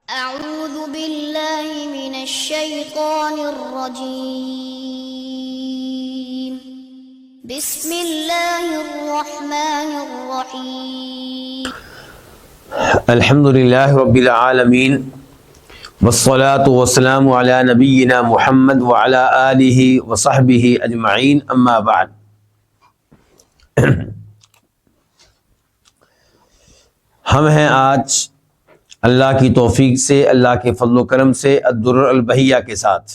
أعوذ بالله من الشيطان الرجيم. بسم الله الرحمن الرحيم. الحمد للہ رب العالمین والصلاة والسلام علی نبینا محمد وعلی آلہ وصحبہ اجمعین، اما بعد۔ ہم ہیں آج اللہ کی توفیق سے، اللہ کے فضل و کرم سے الدرر البہیہ کے ساتھ۔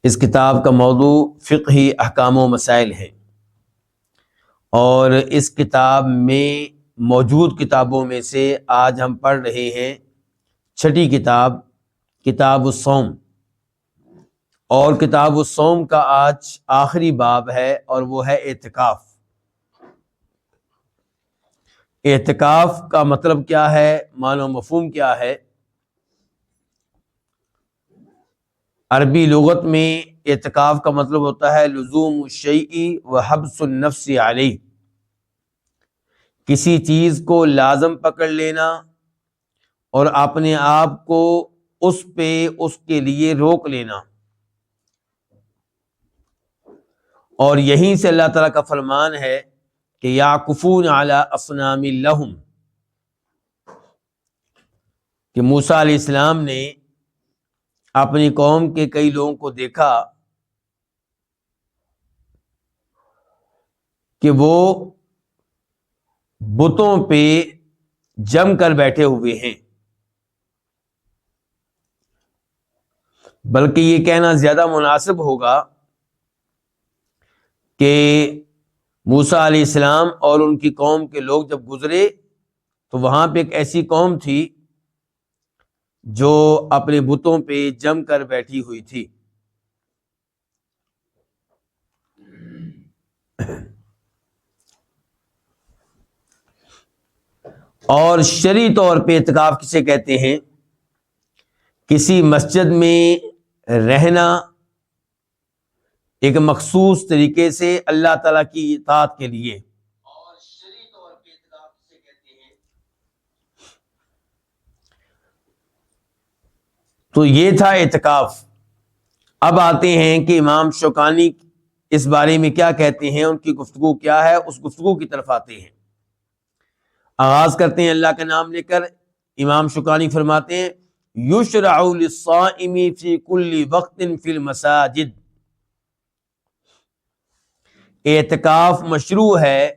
اس کتاب کا موضوع فقہی احکام و مسائل ہے، اور اس کتاب میں موجود کتابوں میں سے آج ہم پڑھ رہے ہیں چھٹی کتاب، کتاب الصوم، اور کتاب الصوم کا آج آخری باب ہے، اور وہ ہے اعتکاف۔ اعتکاف کا مطلب کیا ہے، معنی و مفہوم کیا ہے؟ عربی لغت میں اعتکاف کا مطلب ہوتا ہے لزوم الشیء و حبس النفس علیہ، کسی چیز کو لازم پکڑ لینا اور اپنے آپ کو اس پہ اس کے لیے روک لینا۔ اور یہیں سے اللہ تعالیٰ کا فرمان ہے کہ یعکفون علی اصنام لہم، کہ موسیٰ علیہ السلام نے اپنی قوم کے کئی لوگوں کو دیکھا کہ وہ بتوں پہ جم کر بیٹھے ہوئے ہیں، بلکہ یہ کہنا زیادہ مناسب ہوگا کہ موسیٰ علیہ السلام اور ان کی قوم کے لوگ جب گزرے تو وہاں پہ ایک ایسی قوم تھی جو اپنے بتوں پہ جم کر بیٹھی ہوئی تھی۔ اور شرعی طور پہ اعتکاف کسے کہتے ہیں؟ کسی مسجد میں رہنا ایک مخصوص طریقے سے اللہ تعالیٰ کی اطاعت کے لیے۔ اور شرعی طور پہ اعتکاف کسے کہتے ہیں؟ تو یہ تھا اعتکاف۔ اب آتے ہیں کہ امام شوکانی اس بارے میں کیا کہتے ہیں، ان کی گفتگو کیا ہے، اس گفتگو کی طرف آتے ہیں۔ آغاز کرتے ہیں اللہ کا نام لے کر۔ امام شوکانی فرماتے ہیں یشرع للصائم فی کل وقت فی المساجد، اعتکاف مشروع ہے،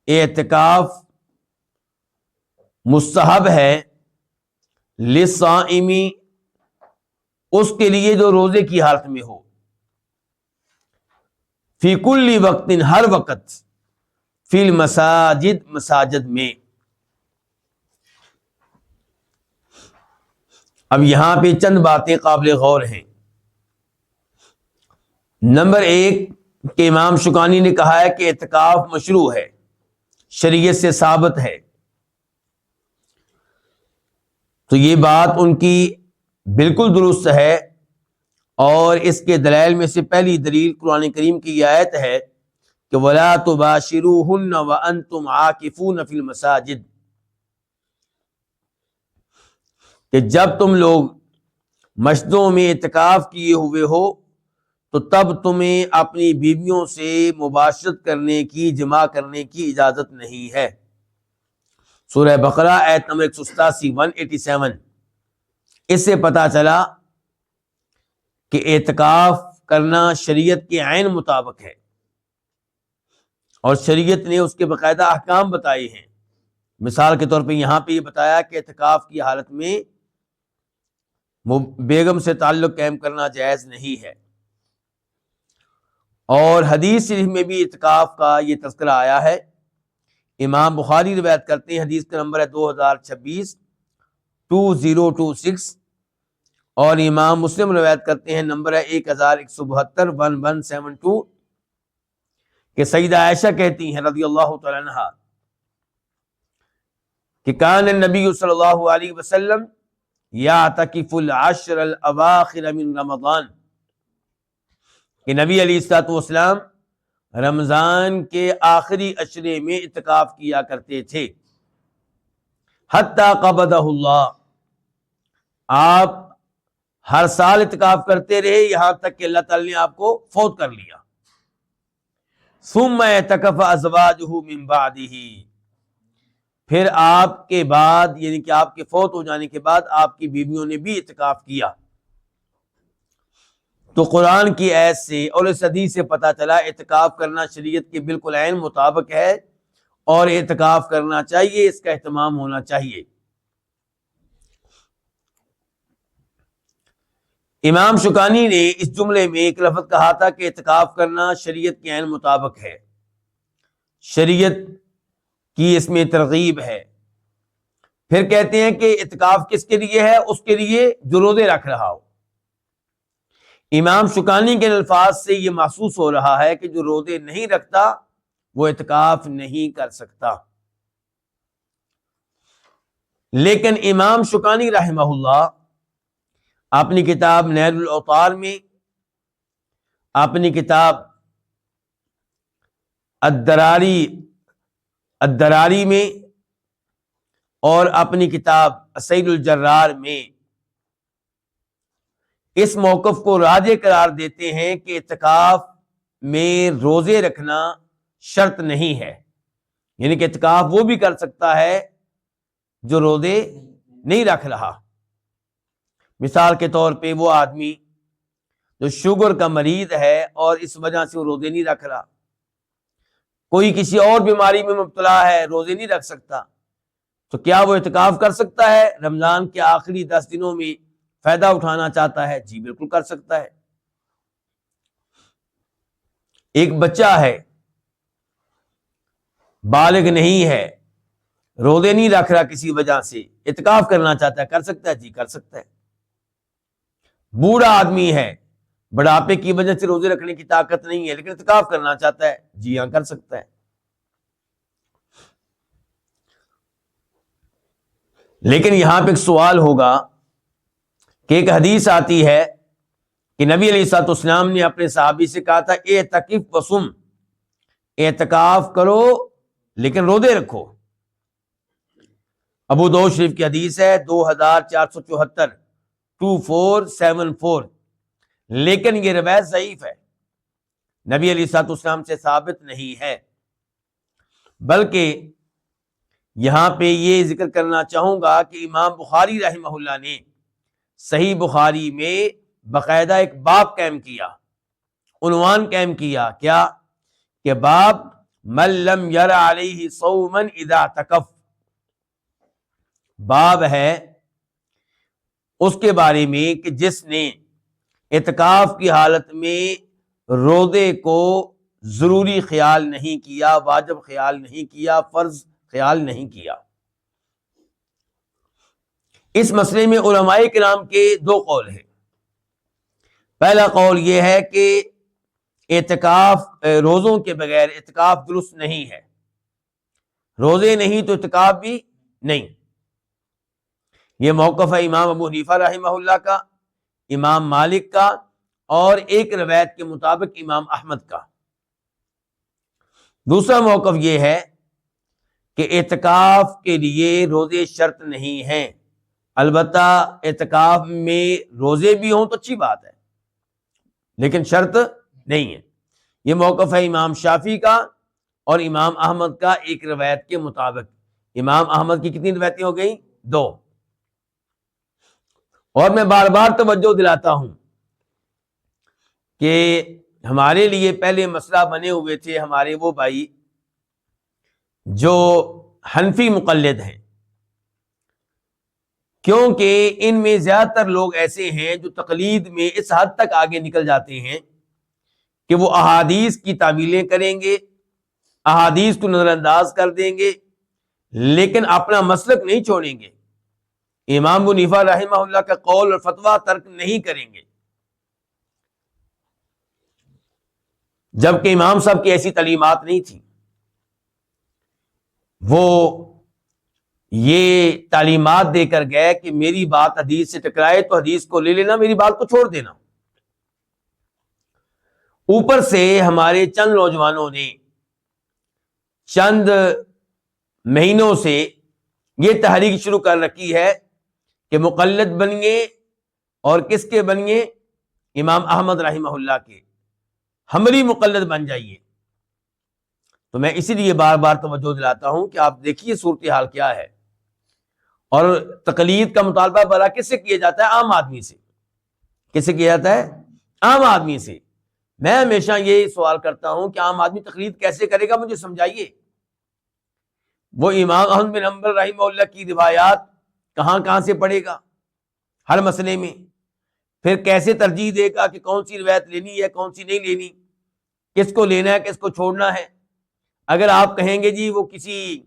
اعتکاف مستحب ہے، للصائم، اس کے لیے جو روزے کی حالت میں ہو، فی کل وقت، ہر وقت، فی المساجد، مساجد میں۔ اب یہاں پہ چند باتیں قابل غور ہیں۔ نمبر ایک کہ امام شوکانی نے کہا ہے کہ اعتکاف مشروع ہے، شریعت سے ثابت ہے، تو یہ بات ان کی بالکل درست ہے، اور اس کے دلائل میں سے پہلی دلیل قرآن کریم کی یہ آیت ہے کہ وَلَا تُبَاشِرُوهُنَّ وَأَنْتُمْ عَاكِفُونَ فِي الْمَسَاجِدِ، کہ جب تم لوگ مسجدوں میں اعتکاف کیے ہوئے ہو تو تب تمہیں اپنی بیویوں سے مباشرت کرنے کی، جماع کرنے کی اجازت نہیں ہے۔ سورہ بقرہ آیت نمبر 187 اس سے پتہ چلا کہ اعتکاف کرنا شریعت کے عین مطابق ہے، اور شریعت نے اس کے باقاعدہ احکام بتائے ہیں۔ مثال کے طور پہ یہاں پہ یہ بتایا کہ اعتکاف کی حالت میں بیگم سے تعلق قائم کرنا جائز نہیں ہے، اور حدیث شریف میں بھی اعتکاف کا یہ تذکرہ آیا ہے۔ امام بخاری روایت کرتے ہیں، حدیث کا نمبر ہے 2026 اور امام مسلم روایت کرتے ہیں، نمبر ہے 1172 کہ سیدہ عائشہ کہتی ہیں رضی اللہ تعالی عنہا کہ کان النبی صلی اللہ علیہ وسلم یعتکف العشر الاواخر من رمضان، کہ نبی علیہ الصلوۃ والسلام رمضان کے آخری عشرے میں اعتکاف کیا کرتے تھے، حتی قبضہ اللہ، آپ ہر سال اعتکاف کرتے رہے یہاں تک کہ اللہ تعالی نے آپ کو فوت کر لیا۔ ثم اعتکف ازواجہ من بعدہ، پھر آپ کے بعد یعنی کہ آپ کے فوت ہو جانے کے بعد آپ کی بیویوں نے بھی اعتکاف کیا۔ تو قرآن کی آیت سے اور اس حدیث سے پتہ چلا اعتکاف کرنا شریعت کے بالکل عین مطابق ہے اور اعتکاف کرنا چاہیے، اس کا اہتمام ہونا چاہیے۔ امام شوکانی نے اس جملے میں ایک لفظ کہا تھا کہ اعتکاف کرنا شریعت کے عین مطابق ہے، شریعت کی اس میں ترغیب ہے۔ پھر کہتے ہیں کہ اعتکاف کس کے لیے ہے؟ اس کے لیے جو روزے رکھ رہا ہو۔ امام شوکانی کے الفاظ سے یہ محسوس ہو رہا ہے کہ جو روزے نہیں رکھتا وہ اعتکاف نہیں کر سکتا۔ لیکن امام شوکانی رحمہ اللہ اپنی کتاب نیل الاوطار میں، اپنی کتاب الدراری میں اور اپنی کتاب سید الجرار میں اس موقف کو راجح قرار دیتے ہیں کہ اعتکاف میں روزے رکھنا شرط نہیں ہے، یعنی کہ اعتکاف وہ بھی کر سکتا ہے جو روزے نہیں رکھ رہا۔ مثال کے طور پہ وہ آدمی جو شوگر کا مریض ہے اور اس وجہ سے وہ روزے نہیں رکھ رہا، کوئی کسی اور بیماری میں مبتلا ہے روزے نہیں رکھ سکتا، تو کیا وہ اعتکاف کر سکتا ہے؟ رمضان کے آخری 10 دنوں میں فائدہ اٹھانا چاہتا ہے، جی بالکل کر سکتا ہے۔ ایک بچہ ہے، بالغ نہیں ہے، روزے نہیں رکھ رہا کسی وجہ سے، اعتکاف کرنا چاہتا ہے، کر سکتا ہے؟ جی کر سکتا ہے۔ بوڑھا آدمی ہے، بڑھاپے کی وجہ سے روزے رکھنے کی طاقت نہیں ہے لیکن اعتکاف کرنا چاہتا ہے، جی ہاں کر سکتا ہے۔ لیکن یہاں پہ ایک سوال ہوگا کہ ایک حدیث آتی ہے کہ نبی علیہ الصلوۃ والسلام نے اپنے صحابی سے کہا تھا اعتکف وصم، اعتکاف کرو لیکن روزے رکھو۔ ابو داؤد شریف کی حدیث ہے 2474 2474، لیکن یہ روایت ضعیف ہے، نبی علیہ الصلوۃ والسلام سے ثابت نہیں ہے۔ بلکہ یہاں پہ یہ ذکر کرنا چاہوں گا کہ امام بخاری رحمہ اللہ نے صحیح بخاری میں باقاعدہ ایک باب قائم کیا، عنوان قائم کیا، کیا کہ باب من لم یر علیہ صوما اذا اعتکف، باب ہے اس کے بارے میں کہ جس نے اعتکاف کی حالت میں روزے کو ضروری خیال نہیں کیا، واجب خیال نہیں کیا، فرض خیال نہیں کیا۔ اس مسئلے میں علماء کرام کے 2 قول ہیں۔ پہلا قول یہ ہے کہ اعتکاف روزوں کے بغیر اعتکاف درست نہیں ہے، روزے نہیں تو اعتکاف بھی نہیں۔ یہ موقف ہے امام ابو حنیفہ رحمہ اللہ کا، امام مالک کا اور ایک روایت کے مطابق امام احمد کا۔ دوسرا موقف یہ ہے کہ اعتکاف کے لیے روزے شرط نہیں ہیں، البتہ اعتکاف میں روزے بھی ہوں تو اچھی بات ہے لیکن شرط نہیں ہے۔ یہ موقف ہے امام شافعی کا اور امام احمد کا ایک روایت کے مطابق۔ امام احمد کی کتنی روایتیں ہو گئیں؟ 2۔ اور میں بار بار توجہ دلاتا ہوں کہ ہمارے لیے پہلے مسئلہ بنے ہوئے تھے ہمارے وہ بھائی جو حنفی مقلد ہیں، کیونکہ ان میں زیادہ تر لوگ ایسے ہیں جو تقلید میں اس حد تک آگے نکل جاتے ہیں کہ وہ احادیث کی تعویلیں کریں گے، احادیث کو نظر انداز کر دیں گے لیکن اپنا مسلک نہیں چھوڑیں گے، امام ابو حنیفہ رحمہ اللہ کا قول اور فتویٰ ترک نہیں کریں گے، جبکہ امام صاحب کی ایسی تعلیمات نہیں تھی۔ وہ یہ تعلیمات دے کر گئے کہ میری بات حدیث سے ٹکرائے تو حدیث کو لے لینا، میری بات کو چھوڑ دینا۔ اوپر سے ہمارے چند نوجوانوں نے چند مہینوں سے یہ تحریک شروع کر رکھی ہے کہ مقلد بنیے، اور کس کے بنیے؟ امام احمد رحمہ اللہ کے، ہمری مقلد بن جائیے۔ تو میں اسی لیے بار بار توجہ دلاتا ہوں کہ آپ دیکھیے صورتحال کیا ہے، اور تقلید کا مطالبہ بھلا کس سے کیا جاتا ہے؟ عام آدمی سے۔ کس سے کیا جاتا ہے؟ عام آدمی سے۔ میں ہمیشہ یہ سوال کرتا ہوں کہ عام آدمی تقلید کیسے کرے گا؟ مجھے سمجھائیے۔ وہ امام احمد بن حنبل رحمہ اللہ کی روایات کہاں سے پڑھے گا ہر مسئلے میں؟ پھر کیسے ترجیح دے گا کہ کون سی روایت لینی ہے، کون سی نہیں لینی، کس کو لینا ہے، کس کو چھوڑنا ہے؟ اگر آپ کہیں گے جی وہ کسی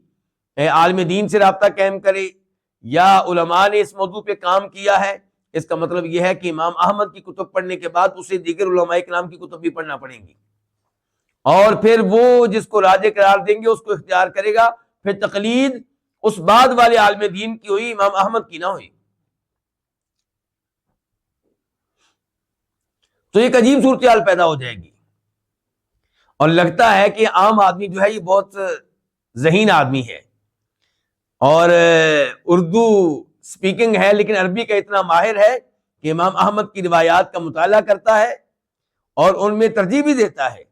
عالم دین سے رابطہ قائم کرے یا علماء نے اس موضوع پہ کام کیا ہے، اس کا مطلب یہ ہے کہ امام احمد کی کتب پڑھنے کے بعد اسے دیگر علماء کرام کی کتب بھی پڑھنا پڑیں گی، اور پھر وہ جس کو راجح قرار دیں گے اس کو اختیار کرے گا۔ پھر تقلید اس بعد والے عالم دین کی ہوئی، امام احمد کی نہ ہوئی۔ تو ایک عجیب صورتحال پیدا ہو جائے گی، اور لگتا ہے کہ عام آدمی جو ہے یہ بہت ذہین آدمی ہے، اور اردو سپیکنگ ہے لیکن عربی کا اتنا ماہر ہے کہ امام احمد کی روایات کا مطالعہ کرتا ہے اور ان میں ترجیح بھی دیتا ہے،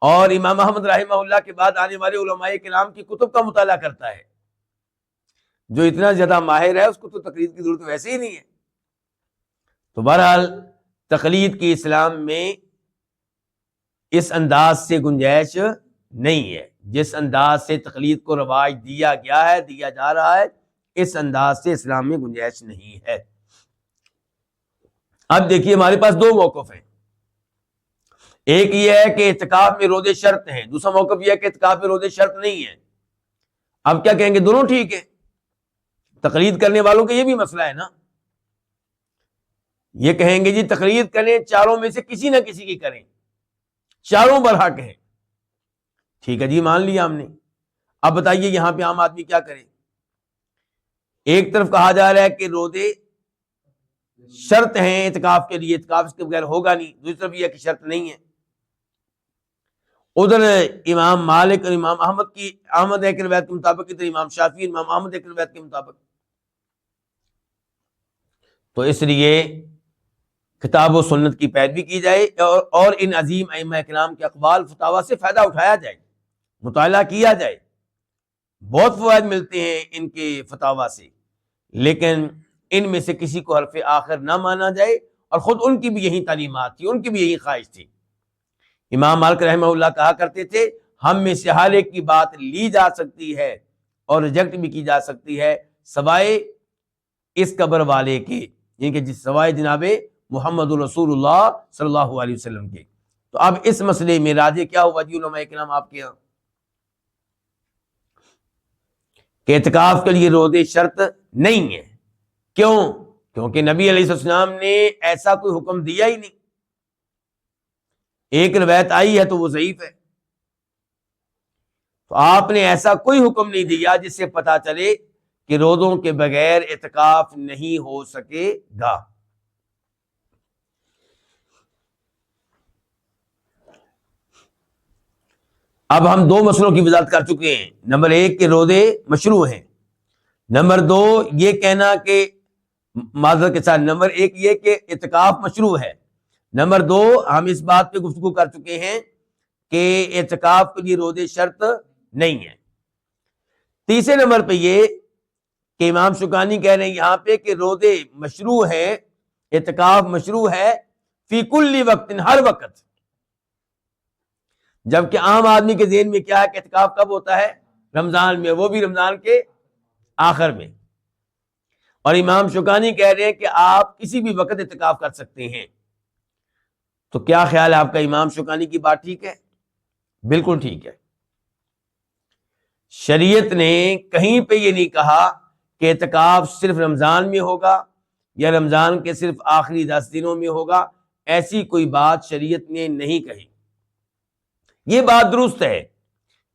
اور امام احمد رحمہ اللہ کے بعد آنے والے علماء کرام کی کتب کا مطالعہ کرتا ہے۔ جو اتنا زیادہ ماہر ہے اس کو تو تقلید کی ضرورت ویسے ہی نہیں ہے۔ تو بہرحال تقلید کی اسلام میں اس انداز سے گنجائش نہیں ہے۔ جس انداز سے تقلید کو رواج دیا گیا ہے، دیا جا رہا ہے، اس انداز سے اسلام میں گنجائش نہیں ہے۔ اب دیکھیے ہمارے پاس دو موقف ہیں، ایک یہ ہے کہ اعتکاف میں روزے شرط ہیں، دوسرا موقف یہ ہے کہ اعتکاف میں روزے شرط نہیں ہیں۔ اب کیا کہیں گے؟ دونوں ٹھیک ہے۔ تقلید کرنے والوں کا یہ بھی مسئلہ ہے نا، یہ کہیں گے جی تقلید کریں، چاروں میں سے کسی نہ کسی کی کریں، چاروں برحق ہیں۔ ٹھیک ہے جی، مان لیا ہم نے۔ اب بتائیے یہاں پہ عام آدمی کیا کرے؟ ایک طرف کہا جا رہا ہے کہ روزے شرط ہیں اعتکاف کے لیے، اعتکاف اس کے بغیر ہوگا نہیں، دوسری طرف یہ کہ شرط نہیں ہے۔ ادھر امام مالک اور امام احمد کی احمد ایک روایت کے مطابق، ادھر امام شافعی امام احمد ایک روایت کے مطابق۔ تو اس لیے کتاب و سنت کی پیروی کی جائے، اور ان عظیم ائمہ کرام کے اقوال فتاوی سے فائدہ اٹھایا جائے، مطالعہ کیا جائے۔ بہت فوائد ملتے ہیں ان کے فتاوی سے، لیکن ان میں سے کسی کو حرف آخر نہ مانا جائے، اور خود ان کی بھی یہی تعلیمات تھی، ان کی بھی یہی خواہش تھی۔ امام مالک رحمہ اللہ کہا کرتے تھے ہم میں سے ہر ایک کی بات لی جا سکتی ہے اور ریجیکٹ بھی کی جا سکتی ہے، سوائے اس قبر والے کے، یعنی کہ سوائے جناب محمد رسول اللہ صلی اللہ علیہ وسلم کے۔ تو اب اس مسئلے میں راجع کیا ہوا جی علماء کرام آپ کے یہاں؟ کہ اعتکاف کے لیے روزے شرط نہیں ہے۔ کیوں؟ کیونکہ نبی علیہ السلام نے ایسا کوئی حکم دیا ہی نہیں۔ ایک روایت آئی ہے تو وہ ضعیف ہے۔ تو آپ نے ایسا کوئی حکم نہیں دیا جس سے پتا چلے کہ روزوں کے بغیر اعتکاف نہیں ہو سکے گا۔ اب ہم دو مسئلوں کی وضاحت کر چکے ہیں، نمبر ایک کہ روزے مشروع ہیں، نمبر دو یہ کہنا کہ معذرت کے ساتھ نمبر ایک یہ کہ اعتکاف مشروع ہے، نمبر دو ہم اس بات پہ گفتگو کر چکے ہیں کہ اعتکاف کے لیے روزے شرط نہیں ہے۔ تیسرے نمبر پہ یہ کہ امام شوکانی کہہ رہے ہیں یہاں پہ کہ روزے مشروع ہے، اعتکاف مشروع ہے فی کل وقت، ہر وقت، جبکہ عام آدمی کے ذہن میں کیا ہے کہ اعتکاف کب ہوتا ہے؟ رمضان میں، وہ بھی رمضان کے آخر میں۔ اور امام شوکانی کہہ رہے ہیں کہ آپ کسی بھی وقت اعتکاف کر سکتے ہیں۔ تو کیا خیال ہے آپ کا؟ امام شوکانی کی بات ٹھیک ہے؟ بالکل ٹھیک ہے۔ شریعت نے کہیں پہ یہ نہیں کہا کہ اعتکاف صرف رمضان میں ہوگا یا رمضان کے صرف آخری 10 دنوں میں ہوگا، ایسی کوئی بات شریعت نے نہیں کہی۔ یہ بات درست ہے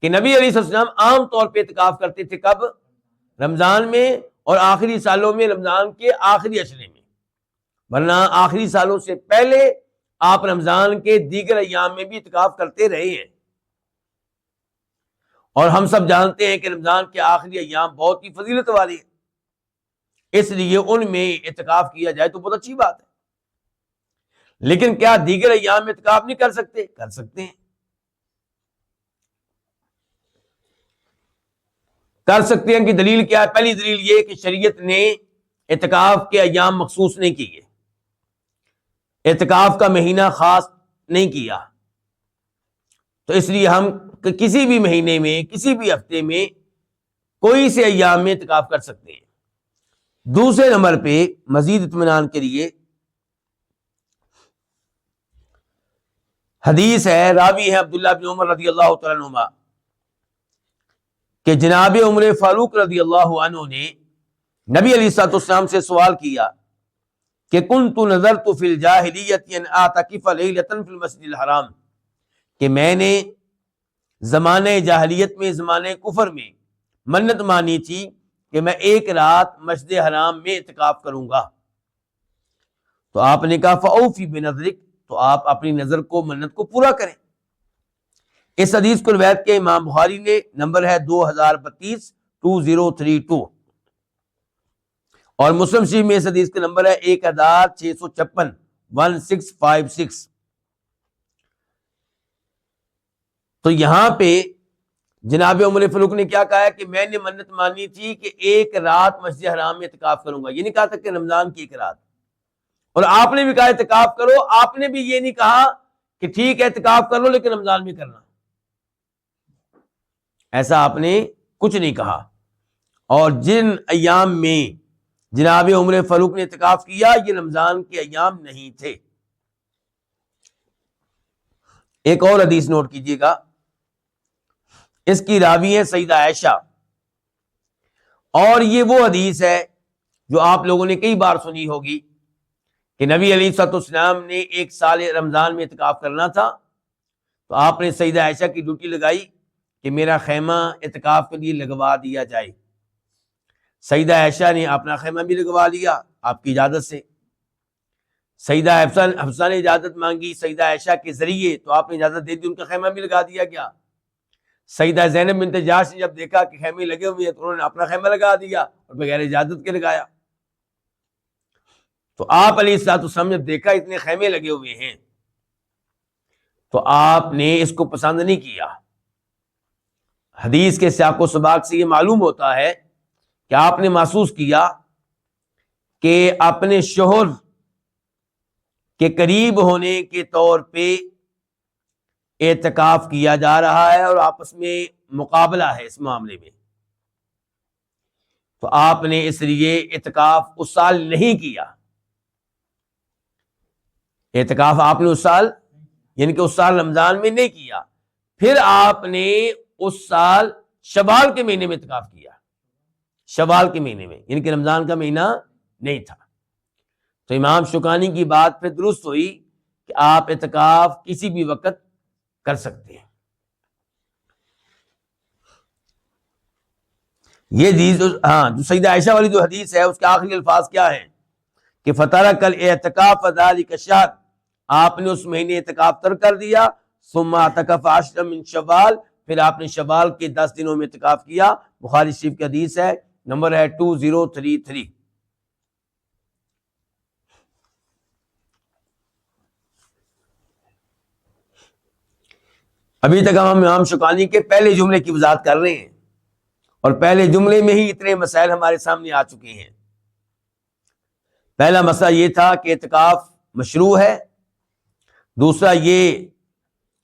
کہ نبی علیہ السلام عام طور پہ اعتکاف کرتے تھے، کب؟ رمضان میں، اور آخری سالوں میں رمضان کے آخری عشرے میں، ورنہ آخری سالوں سے پہلے آپ رمضان کے دیگر ایام میں بھی اعتکاف کرتے رہے ہیں۔ اور ہم سب جانتے ہیں کہ رمضان کے آخری ایام بہت ہی فضیلت والے ہیں، اس لیے ان میں اعتکاف کیا جائے تو بہت اچھی بات ہے۔ لیکن کیا دیگر ایام میں اعتکاف نہیں کر سکتے؟ کر سکتے ہیں، کر سکتے ہیں۔ کہ دلیل کیا ہے؟ پہلی دلیل یہ کہ شریعت نے اعتکاف کے ایام مخصوص نہیں کیے، اعتکاف کا مہینہ خاص نہیں کیا، تو اس لیے ہم کسی بھی مہینے میں، کسی بھی ہفتے میں، کوئی سے ایام میں اعتکاف کر سکتے ہیں۔ دوسرے نمبر پہ مزید اطمینان کے لیے حدیث ہے، راوی ہے عبداللہ بن عمر رضی اللہ تعالیٰ عنہما، کہ جناب عمر فاروق رضی اللہ عنہ نے نبی علیہ الصلوۃ والسلام سے سوال کیا کہ کنت نذرت فی الجاہلیۃ ان اعتکف لیلۃ فی المسجد الحرام، کہ میں نے زمانے جاہلیت میں، زمانے کفر میں منت مانی تھی کہ میں ایک رات مسجد حرام میں اعتکاف کروں گا۔ تو آپ نے کہا فاوفی بنذرک، تو آپ اپنی نظر کو، منت کو پورا کریں۔ اس حدیث کو روایت کے امام بخاری نے، نمبر ہے 2032 اور مسلم شریف میں اس حدیث کا نمبر ہے 1656 تو یہاں پہ جناب عمر فاروق نے کیا کہا ہے کہ میں نے منت مانی تھی کہ ایک رات مسجد حرام میں اعتکاف کروں گا، یہ نہیں کہا تھا کہ رمضان کی ایک رات، اور آپ نے بھی کہا اعتکاف کرو، آپ نے بھی یہ نہیں کہا کہ ٹھیک ہے اعتکاف کر لو لیکن رمضان میں کرنا، ایسا آپ نے کچھ نہیں کہا۔ اور جن ایام میں جناب عمر فاروق نے اعتکاف کیا یہ رمضان کے ایام نہیں تھے۔ ایک اور حدیث نوٹ کیجیے گا، اس کی راوی ہے سیدہ عائشہ، اور یہ وہ حدیث ہے جو آپ لوگوں نے کئی بار سنی ہوگی کہ نبی علیہ الصلوۃ والسلام نے ایک سال رمضان میں اعتکاف کرنا تھا، تو آپ نے سیدہ عائشہ کی ڈیوٹی لگائی کہ میرا خیمہ اعتکاف کے لیے لگوا دیا جائے۔ سیدہ عائشہ نے اپنا خیمہ بھی لگوا لیا آپ کی اجازت سے۔ سیدہ حفصہ نے اجازت مانگی سیدہ عائشہ کے ذریعے، تو آپ نے اجازت دے دی، ان کا خیمہ بھی لگا دیا گیا۔ سیدہ زینب بنت جحش نے جب دیکھا کہ خیمے لگے ہوئے ہیں تو انہوں نے اپنا خیمہ لگا دیا اور بغیر اجازت کے لگایا۔ تو آپ علیہ الصلوۃ والسلام نے دیکھا اتنے خیمے لگے ہوئے ہیں تو آپ نے اس کو پسند نہیں کیا۔ حدیث کے سیاق و سباق سے یہ معلوم ہوتا ہے کہ آپ نے محسوس کیا کہ اپنے شوہر کے قریب ہونے کے طور پہ اعتکاف کیا جا رہا ہے اور آپس میں مقابلہ ہے اس معاملے میں، تو آپ نے اس لیے اعتکاف اس سال نہیں کیا۔ اعتکاف آپ نے اس سال، یعنی کہ اس سال رمضان میں نہیں کیا، پھر آپ نے اس سال شوال کے مہینے میں اعتکاف کیا، شوال کے مہینے میں، یعنی کہ رمضان کا مہینہ نہیں تھا۔ تو امام شوکانی کی بات پہ درست ہوئی کہ آپ اعتکاف کسی بھی وقت کر سکتے ہیں۔ یہ حدیث جو سیدہ عائشہ والی جو حدیث ہے اس کے آخری الفاظ کیا ہیں کہ فترک الاعتکاف ذلک الشہر، آپ نے اس مہینے اعتکاف ترک کر دیا، ثم اعتکف 10 من شوال، پھر آپ نے شوال کے 10 دنوں میں اعتکاف کیا۔ بخاری شریف کی حدیث ہے، نمبر ہے 2033۔ ابھی تک ہم امام شوکانی کے پہلے جملے کی وضاحت کر رہے ہیں، اور پہلے جملے میں ہی اتنے مسائل ہمارے سامنے آ چکے ہیں۔ پہلا مسئلہ یہ تھا کہ اعتکاف مشروع ہے، دوسرا یہ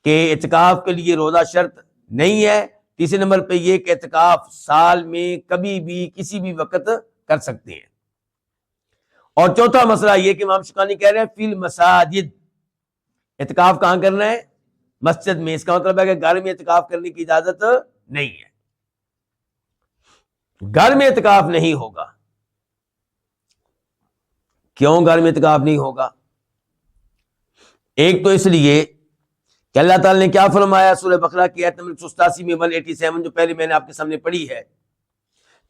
کہ اعتکاف کے لیے روزہ شرط نہیں ہے، تیسرے نمبر پہ یہ کہ اعتکاف سال میں کبھی بھی کسی بھی وقت کر سکتے ہیں، اور چوتھا مسئلہ یہ کہ امام شوکانی کہہ رہے ہیں فی المساجد، اعتکاف کہاں کرنا ہے؟ مسجد میں۔ اس کا مطلب ہے کہ گھر میں اعتکاف کرنے کی اجازت نہیں ہے، گھر میں اعتکاف نہیں ہوگا۔ کیوں گھر میں اعتکاف نہیں ہوگا؟ ایک تو اس لیے کہ اللہ تعالیٰ نے کیا فرمایا سورہ بقرہ کی آیت نمبر 87 میں 187 جو پہلے میں نے آپ کے سامنے پڑھی ہے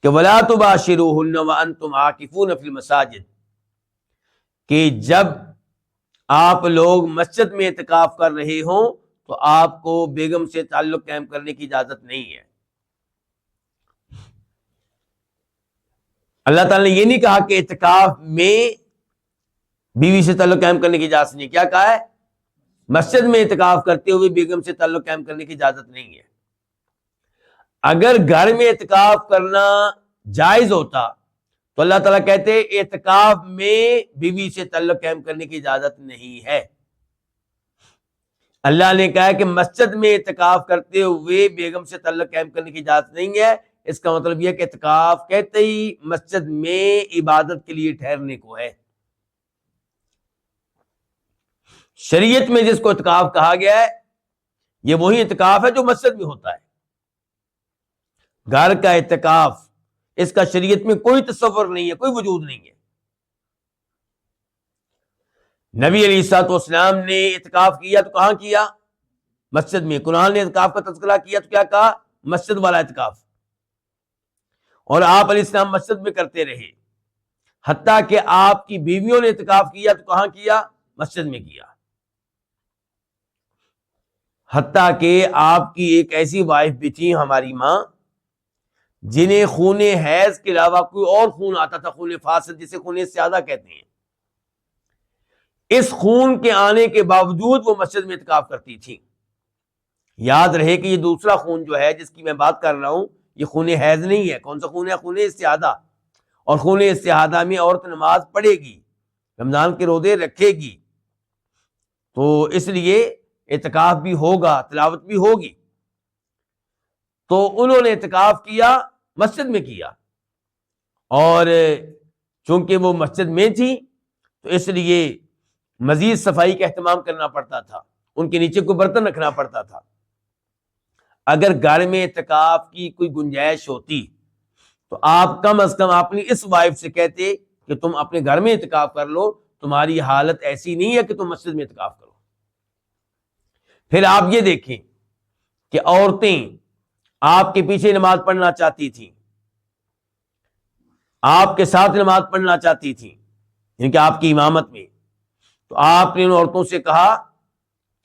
کہ وَلَا تُبَاشِرُوهُنَّ وَأَنْتُمْ عَاكِفُونَ فِي الْمَسَاجِدِ، کہ جب آپ لوگ مسجد میں اعتکاف کر رہے ہوں تو آپ کو بیگم سے تعلق قائم کرنے کی اجازت نہیں ہے۔ اللہ تعالیٰ نے یہ نہیں کہا کہ اعتکاف میں بیوی سے تعلق قائم کرنے کی اجازت نہیں. کیا کہا ہے؟ مسجد میں اعتکاف کرتے ہوئے بیگم سے تعلق قائم کرنے کی اجازت نہیں ہے. اگر گھر میں اعتکاف کرنا جائز ہوتا تو اللہ تعالیٰ کہتے اعتکاف میں بیوی سے تعلق قائم کرنے کی اجازت نہیں ہے. اللہ نے کہا کہ مسجد میں اعتکاف کرتے ہوئے بیگم سے تعلق قائم کرنے کی اجازت نہیں ہے. اس کا مطلب یہ کہ اعتکاف کہتے ہی مسجد میں عبادت کے لیے ٹھہرنے کو ہے. شریعت میں جس کو اعتکاف کہا گیا ہے یہ وہی اعتکاف ہے جو مسجد میں ہوتا ہے. گھر کا اعتکاف اس کا شریعت میں کوئی تصور نہیں ہے, کوئی وجود نہیں ہے. نبی علیہ الصلوۃ والسلام نے اعتکاف کیا تو کہاں کیا؟ مسجد میں. قرآن نے اعتکاف کا تذکرہ کیا تو کیا کہا؟ مسجد والا اعتکاف. اور آپ علیہ السلام مسجد میں کرتے رہے, حتیٰ کہ آپ کی بیویوں نے اعتکاف کیا تو کہاں کیا؟ مسجد میں کیا. حتیٰ کہ آپ کی ایک ایسی وائف بھی تھی ہماری ماں جنہیں خون حیض کے علاوہ کوئی اور خون آتا تھا, خون فاسد جسے خون سیادہ کہتے ہیں. اس خون کے آنے کے باوجود وہ مسجد میں اعتکاف کرتی تھی. یاد رہے کہ یہ دوسرا خون جو ہے جس کی میں بات کر رہا ہوں یہ خون حیض نہیں ہے. کون سا خون ہے؟ خون استحاضہ. اور خون استحاضہ میں عورت نماز پڑھے گی, رمضان کے روزے رکھے گی, تو اس لیے اعتکاف بھی ہوگا, تلاوت بھی ہوگی. تو انہوں نے اعتکاف کیا, مسجد میں کیا, اور چونکہ وہ مسجد میں تھی تو اس لیے مزید صفائی کا اہتمام کرنا پڑتا تھا, ان کے نیچے کوئی برتن رکھنا پڑتا تھا. اگر گھر میں اعتکاف کی کوئی گنجائش ہوتی تو آپ کم از کم اپنی اس وائف سے کہتے کہ تم اپنے گھر میں اعتکاف کر لو, تمہاری حالت ایسی نہیں ہے کہ تم مسجد میں اعتکاف کرو. پھر آپ یہ دیکھیں کہ عورتیں آپ کے پیچھے نماز پڑھنا چاہتی تھیں, آپ کے ساتھ نماز پڑھنا چاہتی تھیں, یعنی کہ آپ کی امامت میں. تو آپ نے ان عورتوں سے کہا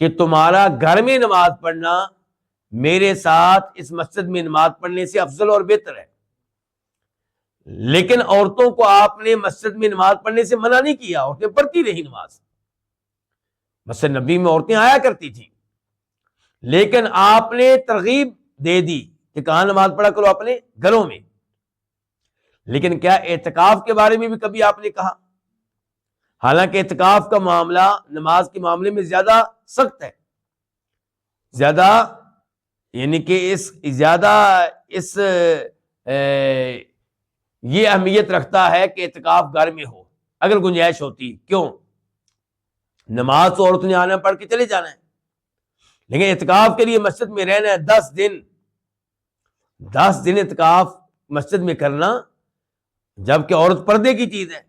کہ تمہارا گھر میں نماز پڑھنا میرے ساتھ اس مسجد میں نماز پڑھنے سے افضل اور بہتر ہے. لیکن عورتوں کو آپ نے مسجد میں نماز پڑھنے سے منع نہیں کیا, عورتیں پڑھتی رہی نماز. مسجد نبی میں عورتیں آیا کرتی تھیں, لیکن آپ نے ترغیب دے دی کہ کہاں نماز پڑھا کرو؟ اپنے گھروں میں. لیکن کیا اعتکاف کے بارے میں بھی کبھی آپ نے کہا؟ حالانکہ اعتکاف کا معاملہ نماز کے معاملے میں زیادہ سخت ہے, زیادہ یعنی کہ یہ اہمیت رکھتا ہے کہ اعتکاف گھر میں ہو اگر گنجائش ہوتی. کیوں؟ نماز تو عورت نے آنا پڑھ کے چلے جانا ہے, لیکن اعتکاف کے لیے مسجد میں رہنا ہے 10 دن اعتکاف مسجد میں کرنا, جبکہ عورت پردے کی چیز ہے,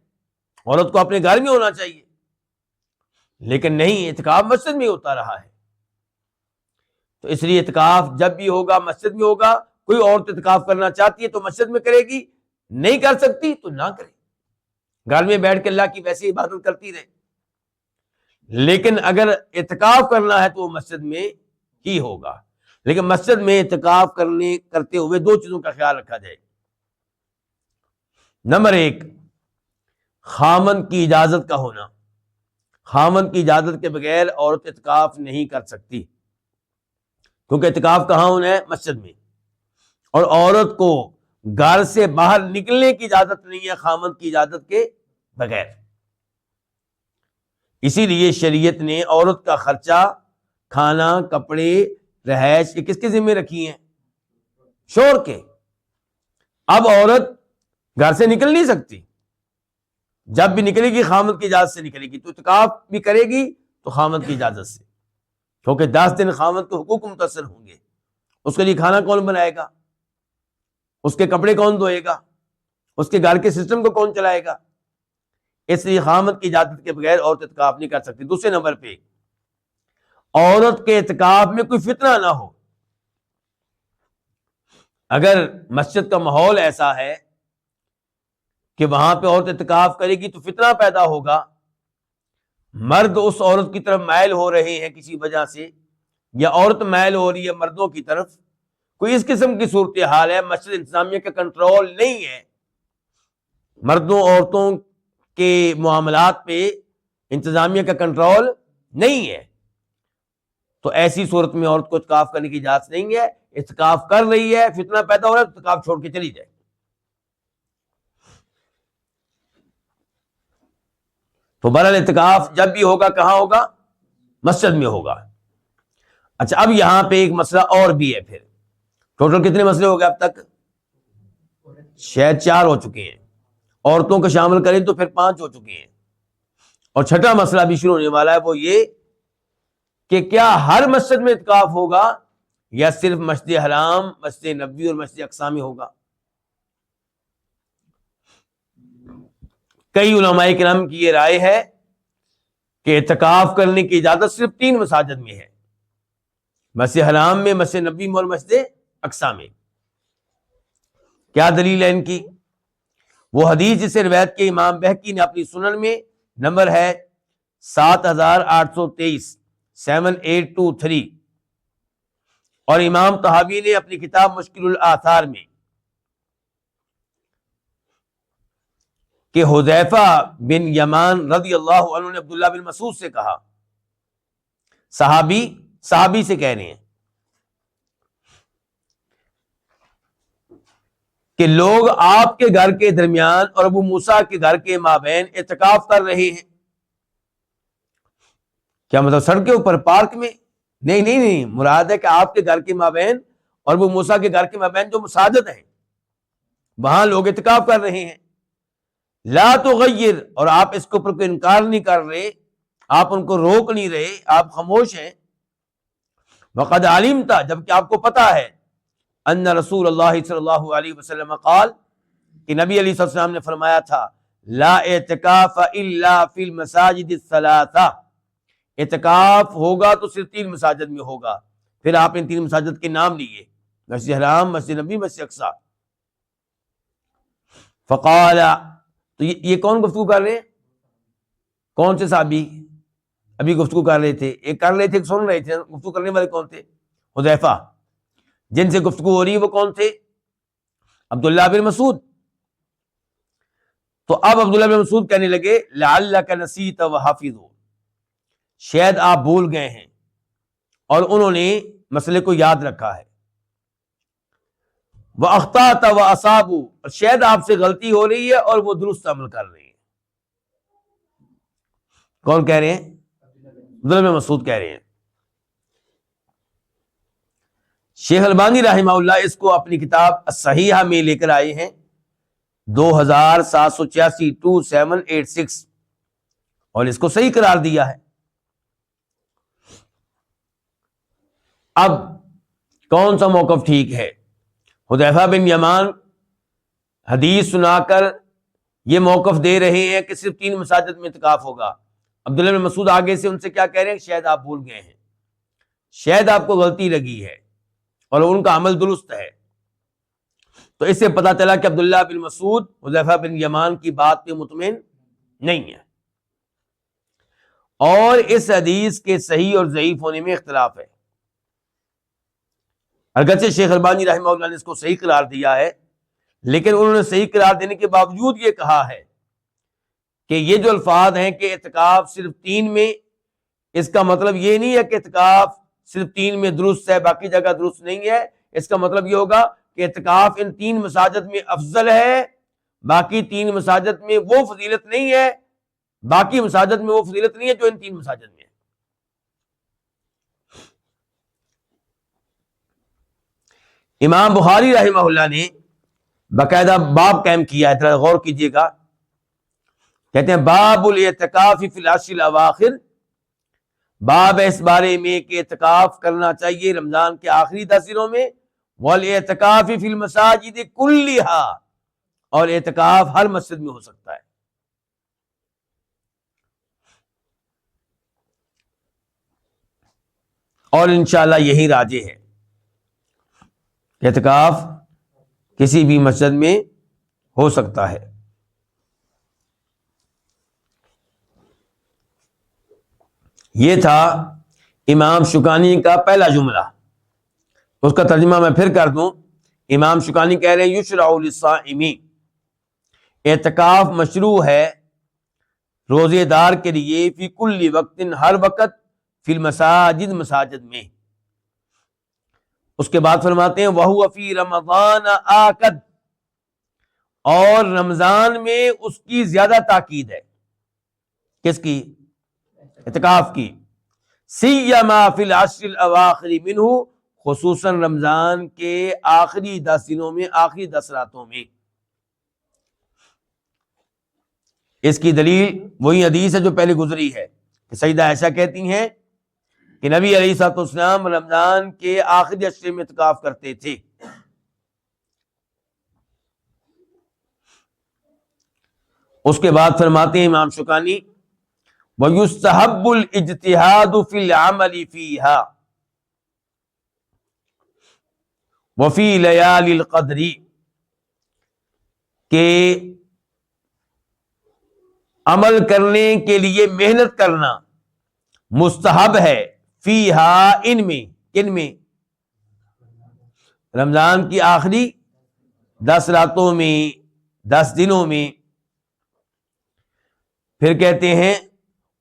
عورت کو اپنے گھر میں ہونا چاہیے. لیکن نہیں, اعتکاف مسجد میں ہوتا رہا ہے. تو اس لیے اعتکاف جب بھی ہوگا مسجد میں ہوگا. کوئی عورت اعتکاف کرنا چاہتی ہے تو مسجد میں کرے گی, نہیں کر سکتی تو نہ کرے, گھر میں بیٹھ کے اللہ کی ویسی عبادت کرتی رہے. لیکن اگر اعتکاف کرنا ہے تو وہ مسجد میں ہی ہوگا. لیکن مسجد میں اعتکاف کرتے ہوئے 2 چیزوں کا خیال رکھا جائے. نمبر 1, خامند کی اجازت کا ہونا. خامند کی اجازت کے بغیر عورت اعتکاف نہیں کر سکتی, کیونکہ اعتکاف کہاں ہونا ہے؟ مسجد میں. اور عورت کو گھر سے باہر نکلنے کی اجازت نہیں ہے خامند کی اجازت کے بغیر. اسی لیے شریعت نے عورت کا خرچہ, کھانا, کپڑے, رہائش یہ کس کے ذمہ رکھی ہیں؟ شوہر کے. اب عورت گھر سے نکل نہیں سکتی, جب بھی نکلے گی خامند کی اجازت سے نکلے گی. تو اعتکاف بھی کرے گی تو خامند کی اجازت سے, کیونکہ 10 دن خامند کے حقوق متاثر ہوں گے. اس کے لیے کھانا کون بنائے گا؟ اس کے کپڑے کون دھوئے گا؟ اس کے گھر کے سسٹم کو کون چلائے گا؟ اس لیے خامند کی اجازت کے بغیر عورت اعتکاف نہیں کر سکتی. دوسرے نمبر پہ, عورت کے اعتکاف میں کوئی فتنہ نہ ہو. اگر مسجد کا ماحول ایسا ہے کہ وہاں پہ عورت اعتکاف کرے گی تو فتنہ پیدا ہوگا, مرد اس عورت کی طرف مائل ہو رہے ہیں کسی وجہ سے, یا عورت مائل ہو رہی ہے مردوں کی طرف, کوئی اس قسم کی صورتحال ہے, مسجد انتظامیہ کا کنٹرول نہیں ہے, مردوں عورتوں کے معاملات پہ انتظامیہ کا کنٹرول نہیں ہے، تو ایسی صورت میں عورت کو اعتکاف کرنے کی اجازت نہیں ہے. اعتکاف کر رہی ہے، فتنہ پیدا ہو رہا ہے، تو اعتکاف چھوڑ کے چلی جائے. تو بہرحال اعتکاف جب بھی ہوگا کہاں ہوگا؟ مسجد میں ہوگا. اچھا، اب یہاں پہ ایک مسئلہ اور بھی ہے. پھر ٹوٹل کتنے مسئلے ہو گئے اب تک؟ شاید 4 ہو چکے ہیں، عورتوں کو شامل کریں تو پھر 5 ہو چکے ہیں. اور چھٹا مسئلہ بھی شروع ہونے والا ہے، وہ یہ کہ کیا ہر مسجد میں اعتکاف ہوگا یا صرف مسجد حرام، مسجد نبوی اور مسجد اقصی میں ہوگا؟ کئی علماء کرام کی یہ رائے ہے کہ اعتکاف کرنے کی اجازت صرف 3 مساجد میں ہے، مسجد حرام میں، مسجد نبوی میں اور مسجد اقصی میں. کیا دلیل ہے ان کی؟ وہ حدیث جسے روایت کے امام بہقی نے اپنی سنن میں، نمبر ہے 7823 7823، اور امام طحاوی نے اپنی کتاب مشکل الآثار میں کہ حذیفہ بن یمان رضی اللہ عنہ نے عبداللہ بن مسعود سے کہا، صحابی سے کہہ رہے ہیں کہ لوگ آپ کے گھر کے درمیان اور ابو موسیٰ کے گھر کے مابین اعتکاف کر رہے ہیں. کیا مطلب سڑک کے اوپر، پارک میں؟ نہیں، مراد ہے کہ آپ کے گھر کے مابین اور ابو موسیٰ کے گھر کے مابین جو مساجد ہیں وہاں لوگ اعتکاف کر رہے ہیں. لا تغیر، اور آپ اس کے اوپر کوئی انکار نہیں کر رہے، آپ ان کو روک نہیں رہے، آپ خاموش ہیں. وقد علمت، جبکہ آپ کو پتا ہے، ان رسول اللہ صلی اللہ علیہ وسلم قال، کہ نبی علیہ السلام نے فرمایا تھا، لا اعتکاف الا فی المساجد الثلاثہ، اعتکاف ہوگا تو صرف 3 مساجد میں ہوگا. پھر آپ ان 3 مساجد کے نام لیے، مسجد حرام، مسجد نبی، مسجد اقصی. فقال، تو یہ کون گفتگو کر رہے ہیں؟ کون سے صحابی ابھی گفتگو کر رہے تھے؟ ایک کر رہے تھے، ایک سن رہے تھے. گفتگو کرنے والے کون تھے؟ حذیفہ. جن سے گفتگو ہو رہی ہے وہ کون تھے؟ عبداللہ بن مسعود. تو اب عبداللہ بن مسعود کہنے لگے، لعلک نسیت وحافظ، شاید آپ بھول گئے ہیں اور انہوں نے مسئلے کو یاد رکھا ہے. وَأَخْطَأْتَ وَأَصَابُوا، شاید آپ سے غلطی ہو رہی ہے اور وہ درست عمل کر رہے ہیں. کون کہہ رہے ہیں؟ عبداللہ بن مسعود کہہ رہے ہیں. شیخ البانی رحمہ اللہ اس کو اپنی کتاب الصحیحہ میں لے کر آئے ہیں، 2786 2786، اور اس کو صحیح قرار دیا ہے. اب کون سا موقف ٹھیک ہے؟ حذیفہ بن یمان حدیث سنا کر یہ موقف دے رہے ہیں کہ صرف 3 مساجد میں اعتکاف ہوگا. عبداللہ بن مسعود آگے سے ان سے کیا کہہ رہے ہیں؟ شاید آپ بھول گئے ہیں، شاید آپ کو غلطی لگی ہے اور ان کا عمل درست ہے. تو اس سے پتہ چلا کہ عبداللہ بن مسعود حذیفہ بن یمان کی بات پہ مطمئن نہیں ہے، اور اس حدیث کے صحیح اور ضعیف ہونے میں اختلاف ہے. اگرچہ شیخ البانی رحمہ اللہ نے اس کو صحیح قرار دیا ہے، لیکن انہوں نے صحیح قرار دینے کے باوجود یہ کہا ہے کہ یہ جو الفاظ ہیں کہ اعتکاف صرف 3 میں، اس کا مطلب یہ نہیں ہے کہ اعتکاف صرف 3 میں درست ہے، باقی جگہ درست نہیں ہے. اس کا مطلب یہ ہوگا کہ اعتکاف ان 3 مساجد میں افضل ہے، باقی 3 مساجد میں وہ فضیلت نہیں ہے، باقی مساجد میں وہ فضیلت نہیں ہے جو ان 3 مساجد میں ہے. امام بخاری رحمہ اللہ نے باقاعدہ باب قائم کیا ہے، ذرا غور کیجئے گا. کہتے ہیں باب الاعتکاف فی العشر الاواخر، باب اس بارے میں کہ اعتکاف کرنا چاہیے رمضان کے آخری 10 دنوں میں. والاعتکاف فی المساجد کلھا، اور اعتکاف ہر مسجد میں ہو سکتا ہے. اور انشاءاللہ یہی راجح ہے، اعتکاف کسی بھی مسجد میں ہو سکتا ہے. یہ تھا امام شوکانی کا پہلا جملہ. اس کا ترجمہ میں پھر کر دوں. امام شوکانی کہہ رہے ہیں یشرع للصائم، اعتکاف مشروع ہے روزے دار کے لیے فی کل وقت، ہر وقت، فی المساجد، مساجد میں۔ اس کے بعد فرماتے ہیں وَهُوَ فِي رَمَضَانَ آکد، اور رمضان میں اس کی زیادہ تاکید ہے۔ کس کی؟ اعتکاف کی۔ سیما فی العشر الاواخر منہ، خصوصاً رمضان کے آخری 10 دنوں میں، آخری 10 راتوں میں۔ اس کی دلیل وہی حدیث ہے جو پہلے گزری ہے کہ سیدہ عائشہ کہتی ہیں کہ نبی علیہ الصلوۃ والسلام رمضان کے آخری عشرے میں اعتکاف کرتے تھے۔ اس کے بعد فرماتے ہیں امام شوکانی وَيُسْتَحَبُّ الْإِجْتِهَادُ فِي الْعَمَلِ فِيهَا وَفِي لَيَالِ الْقَدْرِ، کہ عمل کرنے کے لیے محنت کرنا مستحب ہے، فیہا، ان میں، کن میں؟ رمضان کی آخری 10 راتوں میں، 10 دنوں میں۔ پھر کہتے ہیں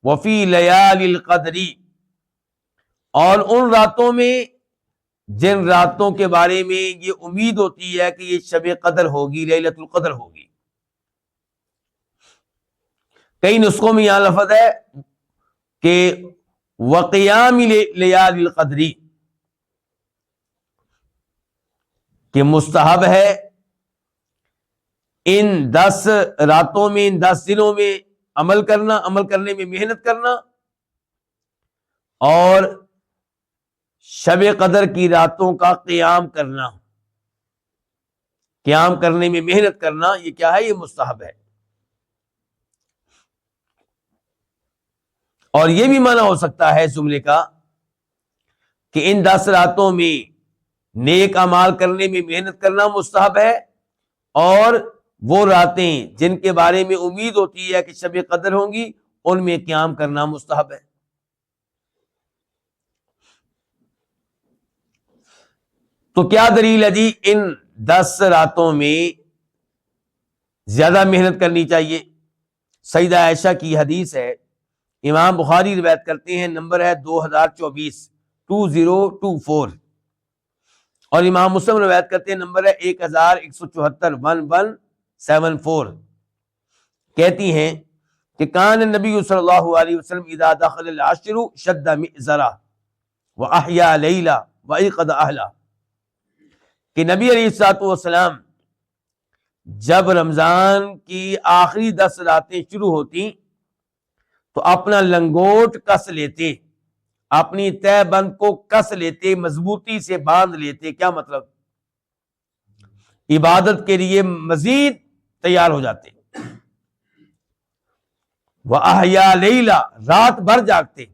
وفی لیال القدری، اور ان راتوں میں جن راتوں کے بارے میں یہ امید ہوتی ہے کہ یہ شب قدر ہوگی، لیلۃ القدر ہوگی۔ کئی نسخوں میں یہاں لفظ ہے کہ وقیام لیال القدری، کہ مستحب ہے ان 10 راتوں میں، ان 10 دنوں میں عمل کرنا، عمل کرنے میں محنت کرنا، اور شب قدر کی راتوں کا قیام کرنا، قیام کرنے میں محنت کرنا، یہ کیا ہے؟ یہ مستحب ہے۔ اور یہ بھی معنی ہو سکتا ہے اس جملے کا کہ ان 10 راتوں میں نیک اعمال کرنے میں محنت کرنا مستحب ہے، اور وہ راتیں جن کے بارے میں امید ہوتی ہے کہ شب قدر ہوں گی، ان میں قیام کرنا مستحب ہے۔ تو کیا دلیل ہے جی ان 10 راتوں میں زیادہ محنت کرنی چاہیے؟ سیدہ عائشہ کی حدیث ہے، امام بخاری روایت کرتے ہیں، نمبر ہے 2024، 2024، اور امام مسلم روایت کرتے ہیں، نمبر ہے 1174، 1174۔ کہتی ہیں کہ کان النبی صلی اللہ علیہ وسلم اذا دخل العشر شد مئزرہ واحیا لیلہ وایقظ اہلہ، کہ نبی علیہ الصلوۃ والسلام جب رمضان کی آخری 10 راتیں شروع ہوتی تو اپنا لنگوٹ کس لیتے، اپنی تہ بند کو کس لیتے، مضبوطی سے باندھ لیتے۔ کیا مطلب؟ عبادت کے لیے مزید تیار ہو جاتے۔ وَأَحْيَا لَيْلًا، رات بھر جاگتے۔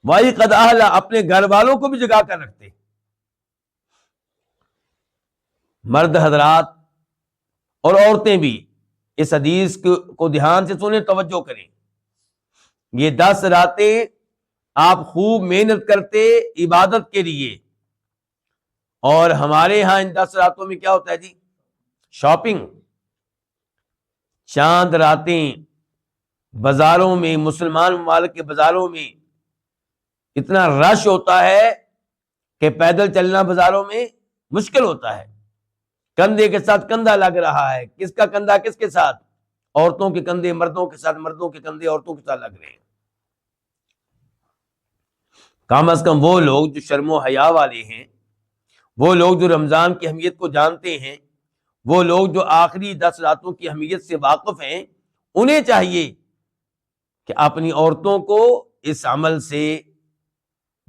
وَأَيْقَظَ أَهْلًا، اپنے گھر والوں کو بھی جگا کر رکھتے۔ مرد حضرات اور عورتیں بھی اس حدیث کو دھیان سے سنیں، توجہ کریں۔ یہ 10 راتیں آپ خوب محنت کرتے عبادت کے لیے، اور ہمارے ہاں ان 10 راتوں میں کیا ہوتا ہے جی؟ شاپنگ۔ چاند راتیں بازاروں میں، مسلمان ممالک کے بازاروں میں اتنا رش ہوتا ہے کہ پیدل چلنا بازاروں میں مشکل ہوتا ہے۔ کندھے کے ساتھ کندھا لگ رہا ہے، کس کا کندھا کس کے ساتھ؟ عورتوں کے کندھے مردوں کے ساتھ، مردوں کے کندھے عورتوں کے ساتھ لگ رہے ہیں۔ کم از کم وہ لوگ جو شرم و حیا والے ہیں، وہ لوگ جو رمضان کی اہمیت کو جانتے ہیں، وہ لوگ جو آخری 10 راتوں کی اہمیت سے واقف ہیں، انہیں چاہیے کہ اپنی عورتوں کو اس عمل سے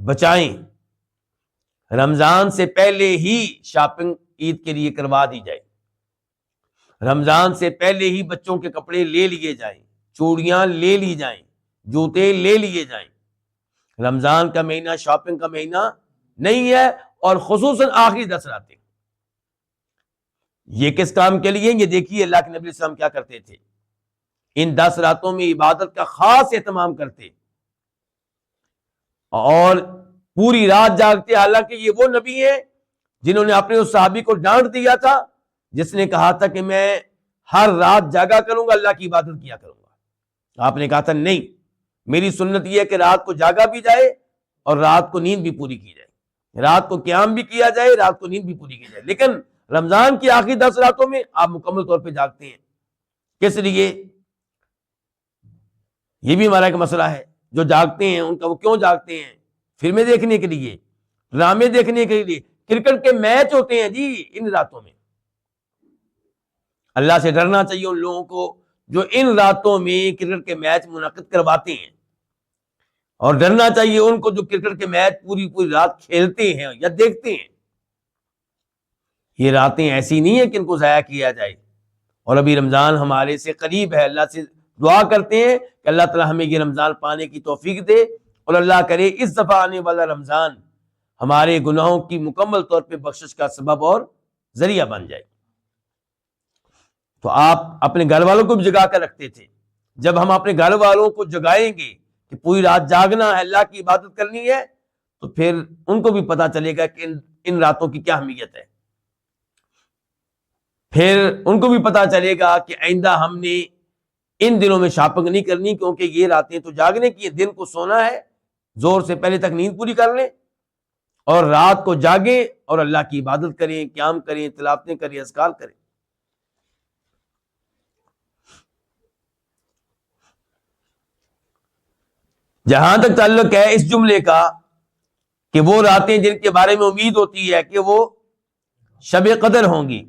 بچائیں۔ رمضان سے پہلے ہی شاپنگ عید کے لیے کروا دی جائے، رمضان سے پہلے ہی بچوں کے کپڑے لے لیے جائیں، چوڑیاں لے لی جائیں، جوتے لے لیے جائیں۔ رمضان کا مہینہ شاپنگ کا مہینہ نہیں ہے، اور خصوصاً آخری 10 راتیں۔ یہ کس کام کے لیے؟ یہ دیکھیے اللہ کے نبی علیہ السلام کیا کرتے تھے، ان 10 راتوں میں عبادت کا خاص اہتمام کرتے اور پوری رات جاگتے۔ حالانکہ یہ وہ نبی ہیں جنہوں نے اپنے اس صحابی کو ڈانٹ دیا تھا جس نے کہا تھا کہ میں ہر رات جاگا کروں گا، اللہ کی عبادت کیا کروں گا۔ آپ نے کہا تھا نہیں، میری سنت یہ ہے کہ رات کو جاگا بھی جائے اور رات کو نیند بھی پوری کی جائے، رات کو قیام بھی کیا جائے، رات کو نیند بھی پوری کی جائے۔ لیکن رمضان کی آخری 10 راتوں میں آپ مکمل طور پہ جاگتے ہیں، کس لیے؟ یہ بھی ہمارا ایک مسئلہ ہے۔ جو جاگتے ہیں ان کا وہ کیوں جاگتے ہیں؟ فلمیں دیکھنے کے لیے، ڈرامے دیکھنے کے لیے، کرکٹ کے میچ ہوتے ہیں جی ان راتوں میں۔ اللہ سے ڈرنا چاہیے ان لوگوں کو جو ان راتوں میں کرکٹ کے میچ منعقد کرواتے ہیں، اور ڈرنا چاہیے ان کو جو کرکٹ کے میچ پوری رات کھیلتے ہیں یا دیکھتے ہیں۔ یہ راتیں ایسی نہیں ہیں کہ ان کو ضائع کیا جائے، اور ابھی رمضان ہمارے سے قریب ہے۔ اللہ سے دعا کرتے ہیں کہ اللہ تعالی ہمیں یہ رمضان پانے کی توفیق دے، اور اللہ کرے اس دفعہ آنے والا رمضان ہمارے گناہوں کی مکمل طور پہ بخشش کا سبب اور ذریعہ بن جائے۔ تو آپ اپنے گھر والوں کو بھی جگا کر رکھتے تھے۔ جب ہم اپنے گھر والوں کو جگائیں گے کہ پوری رات جاگنا ہے، اللہ کی عبادت کرنی ہے، تو پھر ان کو بھی پتا چلے گا کہ ان راتوں کی کیا اہمیت ہے۔ پھر ان کو بھی پتا چلے گا کہ آئندہ ہم نے ان دنوں میں شاپنگ نہیں کرنی، کیونکہ یہ راتیں تو جاگنے کی، دن کو سونا ہے، زور سے پہلے تک نیند پوری کر لیں اور رات کو جاگیں اور اللہ کی عبادت کریں، قیام کریں، تلاوتیں کریں، اذکار کریں۔ جہاں تک تعلق ہے اس جملے کا کہ وہ راتیں جن کے بارے میں امید ہوتی ہے کہ وہ شب قدر ہوں گی،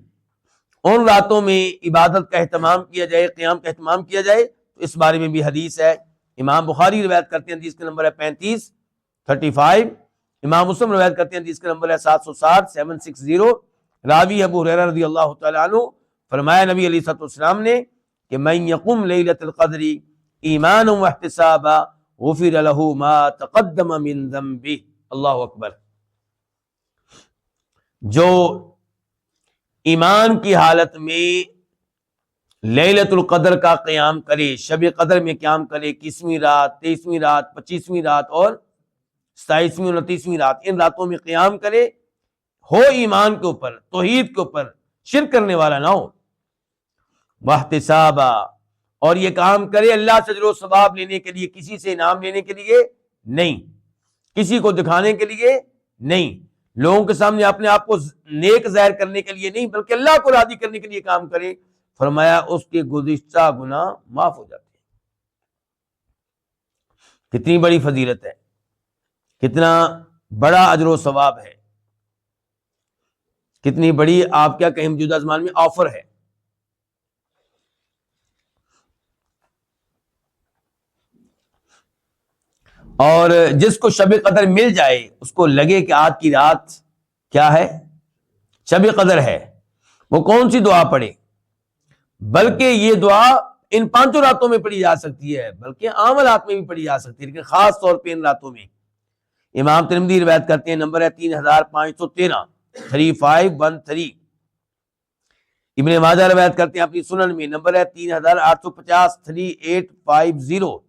ان راتوں میں عبادت کا اہتمام کیا جائے، قیام کا اہتمام کیا جائے، تو اس بارے میں بھی حدیث ہے۔ امام بخاری روایت کرتے ہیں، حدیث کا نمبر ہے 35 امام مسلم روایت کرتے ہیں، حدیث کا نمبر ہے 760 راوی ابو ہریرہ رضی اللہ تعالی عنہ، فرمایا نبی علیہ الصلوۃ والسلام نے کہ من یقم لیلۃ القدر ایمانا واحتسابا غفر له ما تقدم من ذنبہ۔ اللہ اکبر۔ جو ایمان کی حالت میں لیلۃ القدر کا قیام کرے، شب قدر میں قیام کرے، 21ویں رات، 23ویں رات، 25ویں رات اور 27ویں 29ویں رات، ان راتوں میں قیام کرے، ہو ایمان کے اوپر، توحید کے اوپر، شرک کرنے والا نہ ہو، واحتسابا، اور یہ کام کرے اللہ سے اجر و ثواب لینے کے لیے، کسی سے انعام لینے کے لیے نہیں، کسی کو دکھانے کے لیے نہیں، لوگوں کے سامنے اپنے آپ کو نیک ظاہر کرنے کے لیے نہیں، بلکہ اللہ کو راضی کرنے کے لیے کام کرے۔ فرمایا اس کے گزشتہ گناہ معاف ہو جاتے ہیں۔ کتنی بڑی فضیلت ہے، کتنا بڑا اجر و ثواب ہے، کتنی بڑی آپ کیا کہیں موجودہ زمان میں آفر ہے۔ اور جس کو شب قدر مل جائے، اس کو لگے کہ آج کی رات کیا ہے، شب قدر ہے، وہ کون سی دعا پڑھے؟ بلکہ یہ دعا ان 5 راتوں میں پڑھی جا سکتی ہے، بلکہ عام رات میں بھی پڑھی جا سکتی ہے، لیکن خاص طور پہ ان راتوں میں۔ امام ترمذی روایت کرتے ہیں، نمبر ہے 3513 3513۔ ابن ماجہ روایت کرتے ہیں اپنی سنن میں، نمبر ہے 3850 3850۔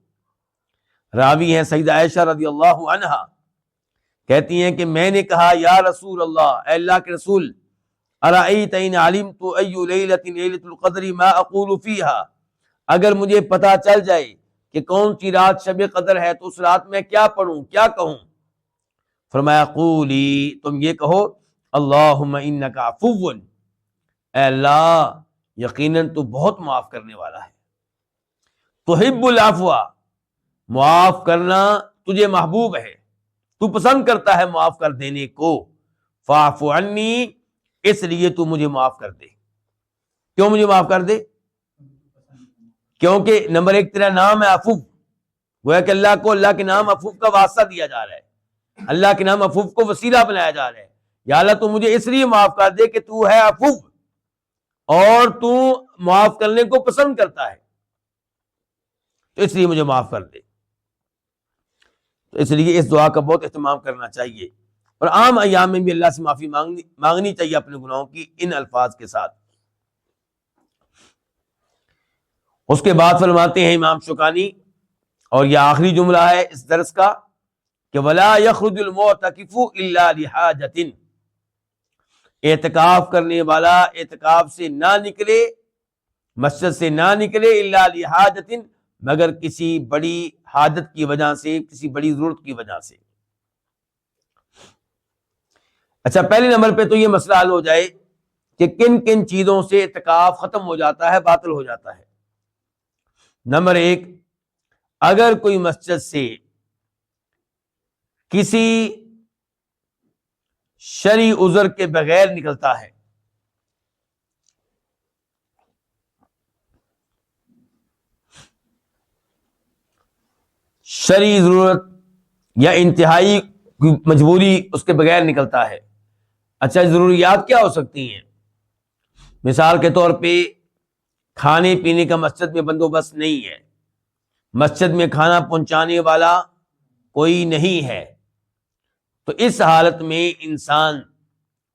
راوی ہیں سیدہ عائشہ رضی اللہ عنہا، کہتی ہیں کہ میں نے کہا یا رسول اللہ، اے اللہ کے رسول، ارأیت ان علمت ای لیلۃ لیلۃ القدر ما اقول فیہا، اگر مجھے پتا چل جائے کہ کون سی رات شب قدر ہے تو اس رات میں کیا پڑھوں، کیا کہوں؟ فرمایا قولی، تم یہ کہو اللہم انک عفو، اے اللہ یقیناً تو بہت معاف کرنے والا ہے، تحب العفو، معاف کرنا تجھے محبوب ہے، تو پسند کرتا ہے معاف کر دینے کو، فاعف عنی، اس لیے تو مجھے معاف کر دے۔ کیوں مجھے معاف کر دے؟ کیونکہ نمبر 1 تیرا نام ہے عفو، گویا کہ اللہ کو اللہ کے نام عفو کا واسطہ دیا جا رہا ہے، اللہ کے نام عفو کو وسیلہ بنایا جا رہا ہے۔ یا اللہ تو مجھے اس لیے معاف کر دے کہ تو ہے عفو اور تو معاف کرنے کو پسند کرتا ہے، تو اس لیے مجھے معاف کر دے۔ تو اس لیے اس دعا کا بہت اہتمام کرنا چاہیے، اور عام ایام میں بھی اللہ سے معافی مانگنی چاہیے اپنے گناہوں کی ان الفاظ کے ساتھ۔ اس کے بعد فرماتے ہیں امام شوکانی، اور یہ آخری جملہ ہے اس درس کا، کہ وَلَا يَخْرُجُ الْمُعْتَكِفُ إِلَّا لِحَاجَةٍ، اعتکاف کرنے والا اعتکاف سے نہ نکلے مسجد سے نہ نکلے الا لحاجۃ، مگر کسی بڑی حاجت کی وجہ سے، کسی بڑی ضرورت کی وجہ سے۔ اچھا، پہلے نمبر پہ تو یہ مسئلہ حل ہو جائے کہ کن کن چیزوں سے اعتکاف ختم ہو جاتا ہے، باطل ہو جاتا ہے۔ نمبر ایک، اگر کوئی مسجد سے کسی شرعی عذر کے بغیر نکلتا ہے، شرعی ضرورت یا انتہائی مجبوری اس کے بغیر نکلتا ہے۔ اچھا، ضروریات کیا ہو سکتی ہیں؟ مثال کے طور پہ کھانے پینے کا مسجد میں بندوبست نہیں ہے، مسجد میں کھانا پہنچانے والا کوئی نہیں ہے، تو اس حالت میں انسان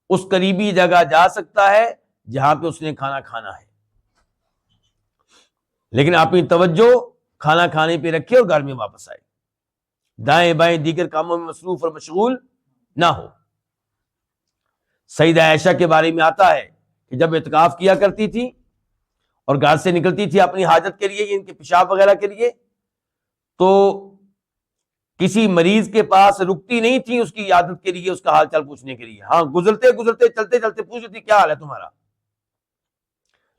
اس قریبی جگہ جا سکتا ہے جہاں پہ اس نے کھانا کھانا ہے، لیکن اپنی توجہ کھانا کھانے پہ رکھے اور گھر میں واپس آئے، دائیں بائیں دیگر کاموں میں مصروف اور مشغول نہ ہو۔ سیدہ عائشہ کے بارے میں آتا ہے کہ جب اعتکاف کیا کرتی تھی اور گھر سے نکلتی تھی اپنی حاجت کے لیے، ان کے پیشاب وغیرہ کے لیے، تو کسی مریض کے پاس رکتی نہیں تھی اس کی عادت کے لیے، اس کا حال چال پوچھنے کے لیے۔ ہاں، گزرتے گزرتے چلتے چلتے پوچھتی تھی کیا حال ہے تمہارا،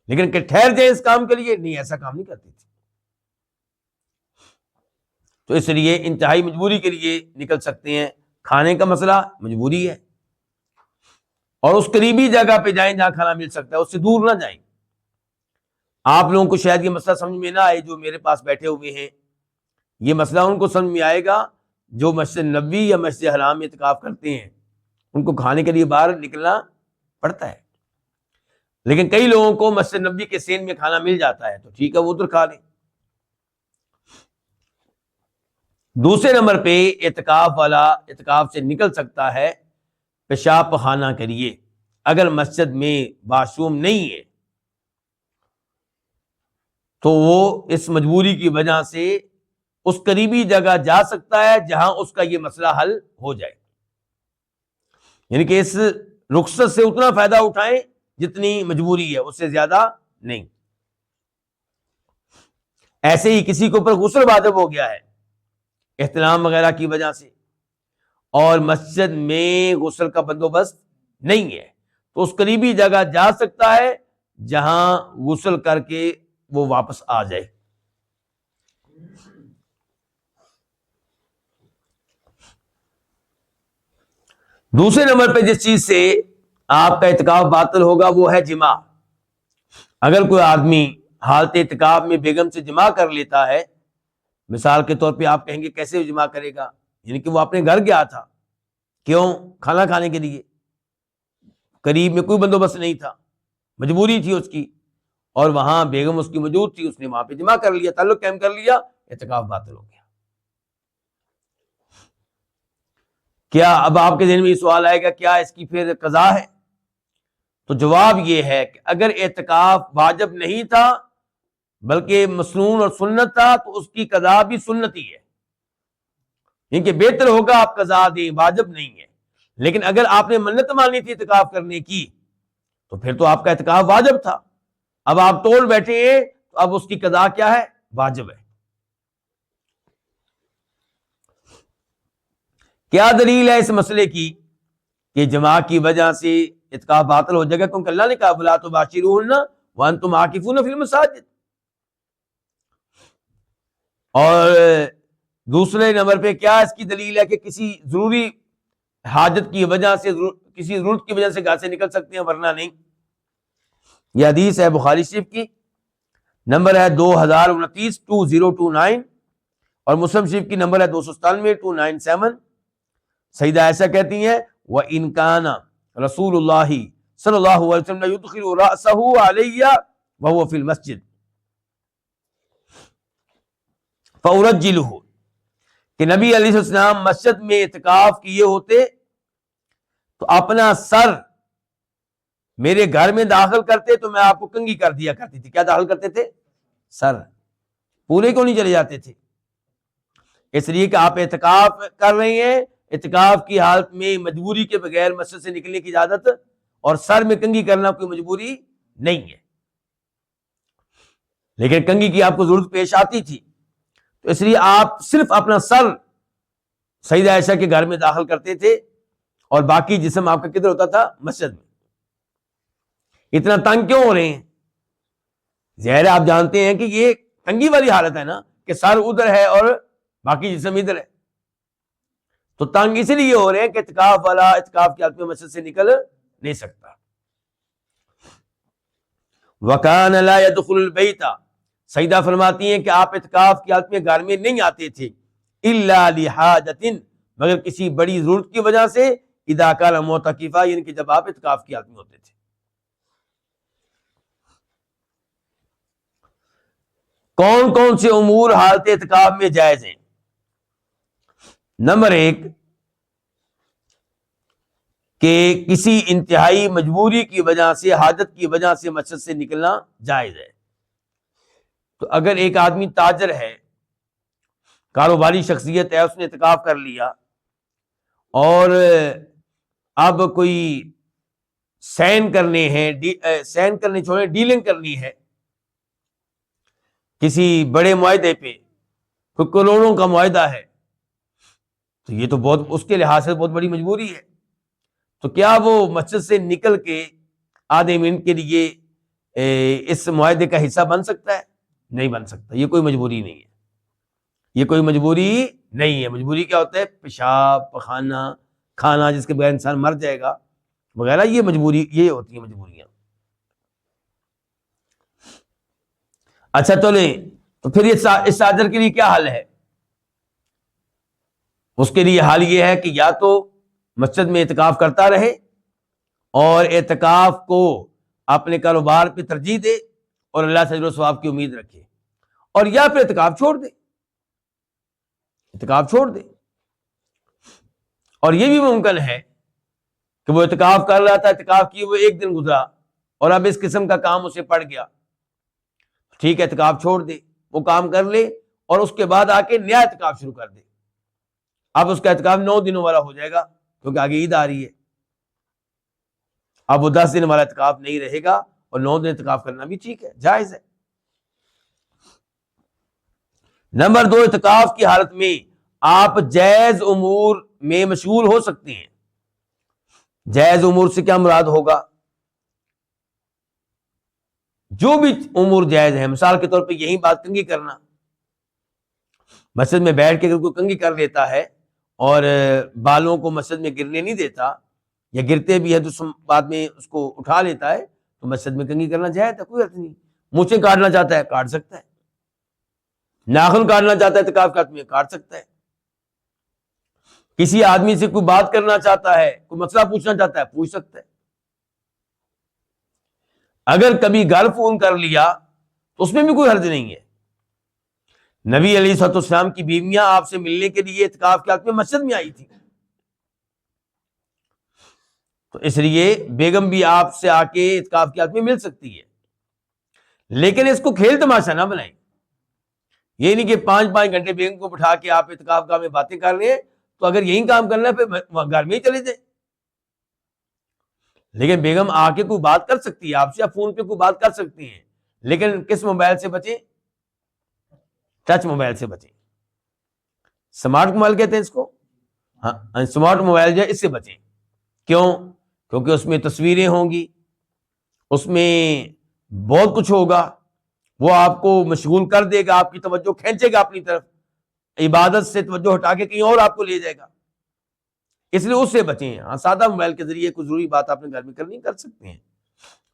لیکن کہ ٹھہر جائے اس کام کے لیے نہیں، ایسا کام نہیں کرتی تھی۔ تو اس لیے انتہائی مجبوری کے لیے نکل سکتے ہیں، کھانے کا مسئلہ مجبوری ہے، اور اس قریبی جگہ پہ جائیں جہاں کھانا مل سکتا ہے، اس سے دور نہ جائیں۔ آپ لوگوں کو شاید یہ مسئلہ سمجھ میں نہ آئے جو میرے پاس بیٹھے ہوئے ہیں، یہ مسئلہ ان کو سمجھ میں آئے گا جو مسجد نبوی یا مسجد حرام میں اعتکاف کرتے ہیں، ان کو کھانے کے لیے باہر نکلنا پڑتا ہے، لیکن کئی لوگوں کو مسجد نبوی کے سین میں کھانا مل جاتا ہے تو ٹھیک ہے، وہ ادھر کھا لیں۔ دوسرے نمبر پہ اعتکاف والا اعتکاف سے نکل سکتا ہے پیشاب پخانہ کے لیے، اگر مسجد میں واش روم نہیں ہے تو وہ اس مجبوری کی وجہ سے اس قریبی جگہ جا سکتا ہے جہاں اس کا یہ مسئلہ حل ہو جائے، یعنی کہ اس رخصت سے اتنا فائدہ اٹھائیں جتنی مجبوری ہے، اس سے زیادہ نہیں۔ ایسے ہی کسی کے اوپر غسل واجب ہو گیا ہے احتلام وغیرہ کی وجہ سے، اور مسجد میں غسل کا بندوبست نہیں ہے، تو اس قریبی جگہ جا سکتا ہے جہاں غسل کر کے وہ واپس آ جائے۔ دوسرے نمبر پہ جس چیز سے آپ کا اعتکاف باطل ہوگا وہ ہے جماع۔ اگر کوئی آدمی حالت اعتکاف میں بیگم سے جماع کر لیتا ہے، مثال کے طور پہ آپ کہیں گے کیسے جماع کرے گا، یعنی کہ وہ اپنے گھر گیا تھا، کیوں؟ کھانا کھانے کے لیے، قریب میں کوئی بندوبست نہیں تھا، مجبوری تھی اس کی، اور وہاں بیگم اس کی موجود تھی، اس نے وہاں پہ جماع کر لیا، تعلق قائم کر لیا، اعتکاف باطل ہو گیا۔ کیا اب آپ کے ذہن میں یہ سوال آئے گا کیا اس کی پھر قضا ہے؟ تو جواب یہ ہے کہ اگر اعتکاف واجب نہیں تھا بلکہ مسنون اور سنت تھا تو اس کی قضا بھی سنتی ہے، یعنی کہ بہتر ہوگا آپ قضا دیں، واجب نہیں ہے۔ لیکن اگر آپ نے منت مانی تھی اعتکاف کرنے کی تو پھر تو آپ کا اعتکاف واجب تھا، اب آپ ٹول بیٹھے ہیں تو اب اس کی قضا کیا ہے؟ واجب ہے۔ کیا دلیل ہے اس مسئلے کی کہ جماع کی وجہ سے اعتکاف باطل ہو جائے گا؟ کیونکہ اللہ نے کہا وَلَا تُبَاشِرُوهُنَّ وَأَنْتُمْ عَاكِفُونَ فِي الْمَسَاجِدِ۔ اور دوسرے نمبر پہ کیا اس کی دلیل ہے کہ کسی ضروری حاجت کی وجہ سے، کسی ضرورت کی وجہ سے گھر سے نکل سکتے ہیں ورنہ نہیں؟ یہ حدیث ہے بخاری شریف کی، نمبر ہے 2029 2029، اور مسلم شریف کی نمبر ہے 297 297۔ سیدہ عائشہ کہتی ہیں وَإِنْ كَانَ رسول اللہ صلی اللہ علیہ وسلم يُدْخِلُ رَأْسَهُ عَلَيَّ وَهُوَ فِي الْمَسْجِدِ فَأُرَجِّلُهُ، کہ نبی علیہ السلام مسجد میں اعتکاف کیے ہوتے تو اپنا سر میرے گھر میں داخل کرتے تو میں آپ کو کنگھی کر دیا کرتی تھی۔ کیا داخل کرتے تھے؟ سر۔ پورے کیوں نہیں چلے جاتے تھے؟ اس لیے کہ آپ اعتکاف کر رہے ہیں، اعتکاف کی حالت میں مجبوری کے بغیر مسجد سے نکلنے کی اجازت، اور سر میں کنگھی کرنا کوئی مجبوری نہیں ہے۔ لیکن کنگھی کی آپ کو ضرورت پیش آتی تھی، تو اس لیے آپ صرف اپنا سر سیدہ عائشہ کے گھر میں داخل کرتے تھے اور باقی جسم آپ کا کدھر ہوتا تھا؟ مسجد میں۔ اتنا تنگ کیوں ہو رہے ہیں؟ ظاہر آپ جانتے ہیں کہ یہ تنگی والی حالت ہے نا، کہ سر ادھر ہے اور باقی جسم ادھر ہے، تو تنگ اس لیے ہو رہے ہیں کہ اعتکاف والا اعتکاف کی حالت میں مسجد سے نکل نہیں سکتا۔ وَكَانَ لَا يَدْخُلُ الْبَيْتَ، سیدہ فرماتی ہیں کہ آپ اعتکاف کی حالت میں گھر میں نہیں آتے تھے، إِلَّا لِحَاجَةٍ، مگر کسی بڑی ضرورت کی وجہ سے، اذا كان معتکفا، یعنی کہ جب آپ اعتکاف کی حالت میں ہوتے تھے۔ کون کون سے امور حالت اعتکاف میں جائز ہیں؟ نمبر 1 کہ کسی انتہائی مجبوری کی وجہ سے، حاجت کی وجہ سے مسجد سے نکلنا جائز ہے۔ تو اگر ایک آدمی تاجر ہے، کاروباری شخصیت ہے، اس نے اعتکاف کر لیا اور اب کوئی سین کرنے ہیں، سین کرنے چھوڑے، ڈیلنگ کرنی ہے کسی بڑے معاہدے پہ، کوئی کروڑوں کا معاہدہ ہے، تو یہ تو بہت اس کے لحاظ سے بہت بڑی مجبوری ہے۔ تو کیا وہ مسجد سے نکل کے آدھے منٹ کے لیے اس معاہدے کا حصہ بن سکتا ہے؟ نہیں بن سکتا۔ یہ کوئی مجبوری نہیں ہے، یہ کوئی مجبوری نہیں ہے۔ مجبوری کیا ہوتا ہے؟ پیشاب، پخانہ، کھانا جس کے بغیر انسان مر جائے گا وغیرہ، یہ مجبوری، یہ ہوتی ہیں مجبوریاں۔ اچھا تو لیں، تو پھر اس تاجر کے لیے کیا حل ہے؟ اس کے لیے حال یہ ہے کہ یا تو مسجد میں اعتکاف کرتا رہے اور اعتکاف کو اپنے کاروبار پہ ترجیح دے اور اللہ سے اجر و ثواب کی امید رکھے، اور یا پھر اعتکاف چھوڑ دے، اعتکاف چھوڑ دے۔ اور یہ بھی ممکن ہے کہ وہ اعتکاف کر رہا تھا، اعتکاف کی وہ ایک دن گزرا اور اب اس قسم کا کام اسے پڑ گیا، ٹھیک ہے اعتکاف چھوڑ دے، وہ کام کر لے اور اس کے بعد آ کے نیا اعتکاف شروع کر دے۔ اب اس کا اعتکاف 9 دنوں والا ہو جائے گا، کیونکہ آگے عید آ رہی ہے۔ اب وہ 10 دن والا اعتکاف نہیں رہے گا، اور 9 دن اعتکاف کرنا بھی ٹھیک ہے، جائز ہے۔ نمبر 2، اعتکاف کی حالت میں آپ جائز امور میں مشغول ہو سکتے ہیں۔ جائز امور سے کیا مراد ہوگا؟ جو بھی امور جائز ہیں، مثال کے طور پہ یہی بات کنگھی کرنا، مسجد میں بیٹھ کے اگر کوئی کنگھی کر لیتا ہے اور بالوں کو مسجد میں گرنے نہیں دیتا، یا گرتے بھی ہے تو بعد میں اس کو اٹھا لیتا ہے، تو مسجد میں کنگھی کرنا جائز ہے، کوئی حرج نہیں۔ مونچھیں کاٹنا چاہتا ہے کاٹ سکتا ہے، ناخن کاٹنا چاہتا ہے اعتکاف کے وقت میں کاٹ سکتا ہے، کسی آدمی سے کوئی بات کرنا چاہتا ہے، کوئی مسئلہ پوچھنا چاہتا ہے، پوچھ سکتا ہے۔ اگر کبھی گھر فون کر لیا تو اس میں بھی کوئی حرج نہیں ہے۔ نبی علیہ الصلوۃ والسلام کی بیویاں آپ سے ملنے کے لیے اعتکاف کے وقت میں مسجد میں آئی تھی، تو اس لیے بیگم بھی آپ سے آ کے اعتکاف کے وقت میں مل سکتی ہے، لیکن اس کو کھیل تماشا نہ بنائیں۔ یہ نہیں کہ 5 گھنٹے بیگم کو بٹھا کے آپ اعتکاف گاہ میں باتیں کر رہے ہیں، تو اگر یہی کام کرنا ہے پھر گھر میں ہی چلے جائیں۔ لیکن بیگم آ کے کوئی بات کر سکتی ہے آپ سے، یا فون پہ کوئی بات کر سکتی ہیں، لیکن کس موبائل سے بچیں؟ ٹچ موبائل سے بچیں۔ سمارٹ موبائل کہتے ہیں اس کو، ہاں سمارٹ موبائل جو ہے اس سے بچیں۔ کیوں؟ کیونکہ اس میں تصویریں ہوں گی، اس میں بہت کچھ ہوگا، وہ آپ کو مشغول کر دے گا، آپ کی توجہ کھینچے گا اپنی طرف، عبادت سے توجہ ہٹا کے کہیں اور آپ کو لے جائے گا، اس لیے اس سے بچیں۔ ہاں سادہ موبائل کے ذریعے کوئی ضروری بات اپنے گھر میں کرنی کر سکتے ہیں،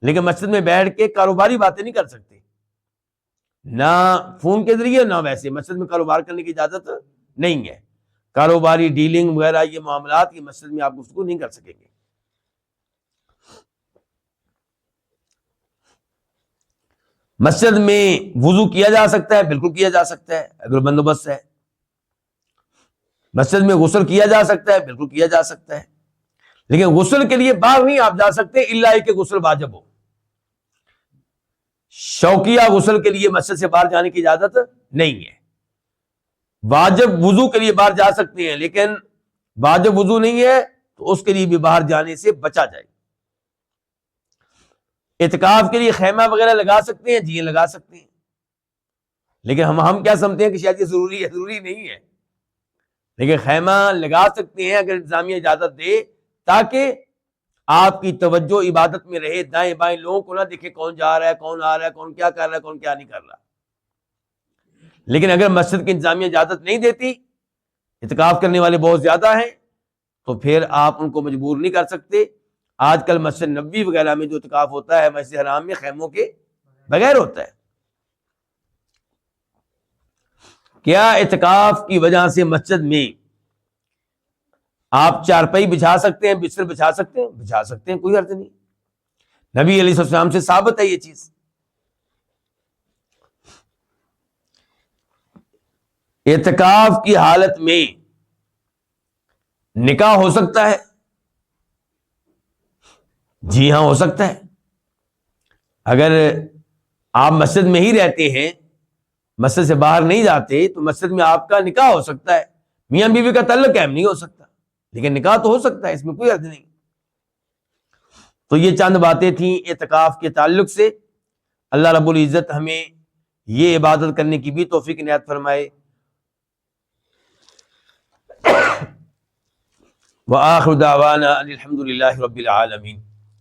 لیکن مسجد میں بیٹھ کے کاروباری باتیں نہیں کر سکتے، نہ فون کے ذریعے نہ ویسے۔ مسجد میں کاروبار کرنے کی اجازت نہیں ہے، کاروباری ڈیلنگ وغیرہ یہ معاملات یہ مسجد میں آپ گفتگو نہیں کر سکیں گے۔ مسجد میں وضو کیا جا سکتا ہے، بالکل کیا جا سکتا ہے اگر بندوبست ہے۔ مسجد میں غسل کیا جا سکتا ہے، بالکل کیا جا سکتا ہے، لیکن غسل کے لیے باہر نہیں آپ جا سکتے الا کہ غسل واجب ہو۔ شوقیہ غسل کے لیے مسجد سے باہر جانے کی اجازت نہیں ہے۔ واجب وضو کے لیے باہر جا سکتے ہیں، لیکن واجب وضو نہیں ہے تو اس کے لیے بھی باہر جانے سے بچا جائے۔ اعتکاف کے لیے خیمہ وغیرہ لگا سکتے ہیں، جی لگا سکتے ہیں، لیکن ہم کیا سمجھتے ہیں کہ شاید یہ ضروری ہے، ضروری نہیں ہے، لیکن خیمہ لگا سکتے ہیں اگر انتظامیہ اجازت دے، تاکہ آپ کی توجہ عبادت میں رہے، دائیں بائیں لوگوں کو نہ دیکھے کون جا رہا ہے، کون آ رہا ہے، کون کیا کر رہا ہے، کون کیا نہیں کر رہا۔ لیکن اگر مسجد کی انتظامیہ اجازت نہیں دیتی، اعتکاف کرنے والے بہت زیادہ ہیں، تو پھر آپ ان کو مجبور نہیں کر سکتے۔ آج کل مسجد نبوی وغیرہ میں جو اعتکاف ہوتا ہے، مسجد حرام میں خیموں کے بغیر ہوتا ہے۔ کیا اعتکاف کی وجہ سے مسجد میں آپ چارپائی بچھا سکتے ہیں، بستر بچھا سکتے ہیں؟ بچھا سکتے ہیں، کوئی حرج نہیں، نبی علیہ السلام سے ثابت ہے یہ چیز۔ اعتکاف کی حالت میں نکاح ہو سکتا ہے؟ جی ہاں، ہو سکتا ہے۔ اگر آپ مسجد میں ہی رہتے ہیں، مسجد سے باہر نہیں جاتے، تو مسجد میں آپ کا نکاح ہو سکتا ہے۔ میاں بیوی کا تعلق قائم نہیں ہو سکتا، لیکن نکاح تو ہو سکتا ہے، اس میں کوئی حرج نہیں۔ تو یہ چند باتیں تھیں اعتکاف کے تعلق سے۔ اللہ رب العزت ہمیں یہ عبادت کرنے کی بھی توفیق عنایت فرمائے۔ وآخر دعوانا ان الحمد للہ رب العالمین۔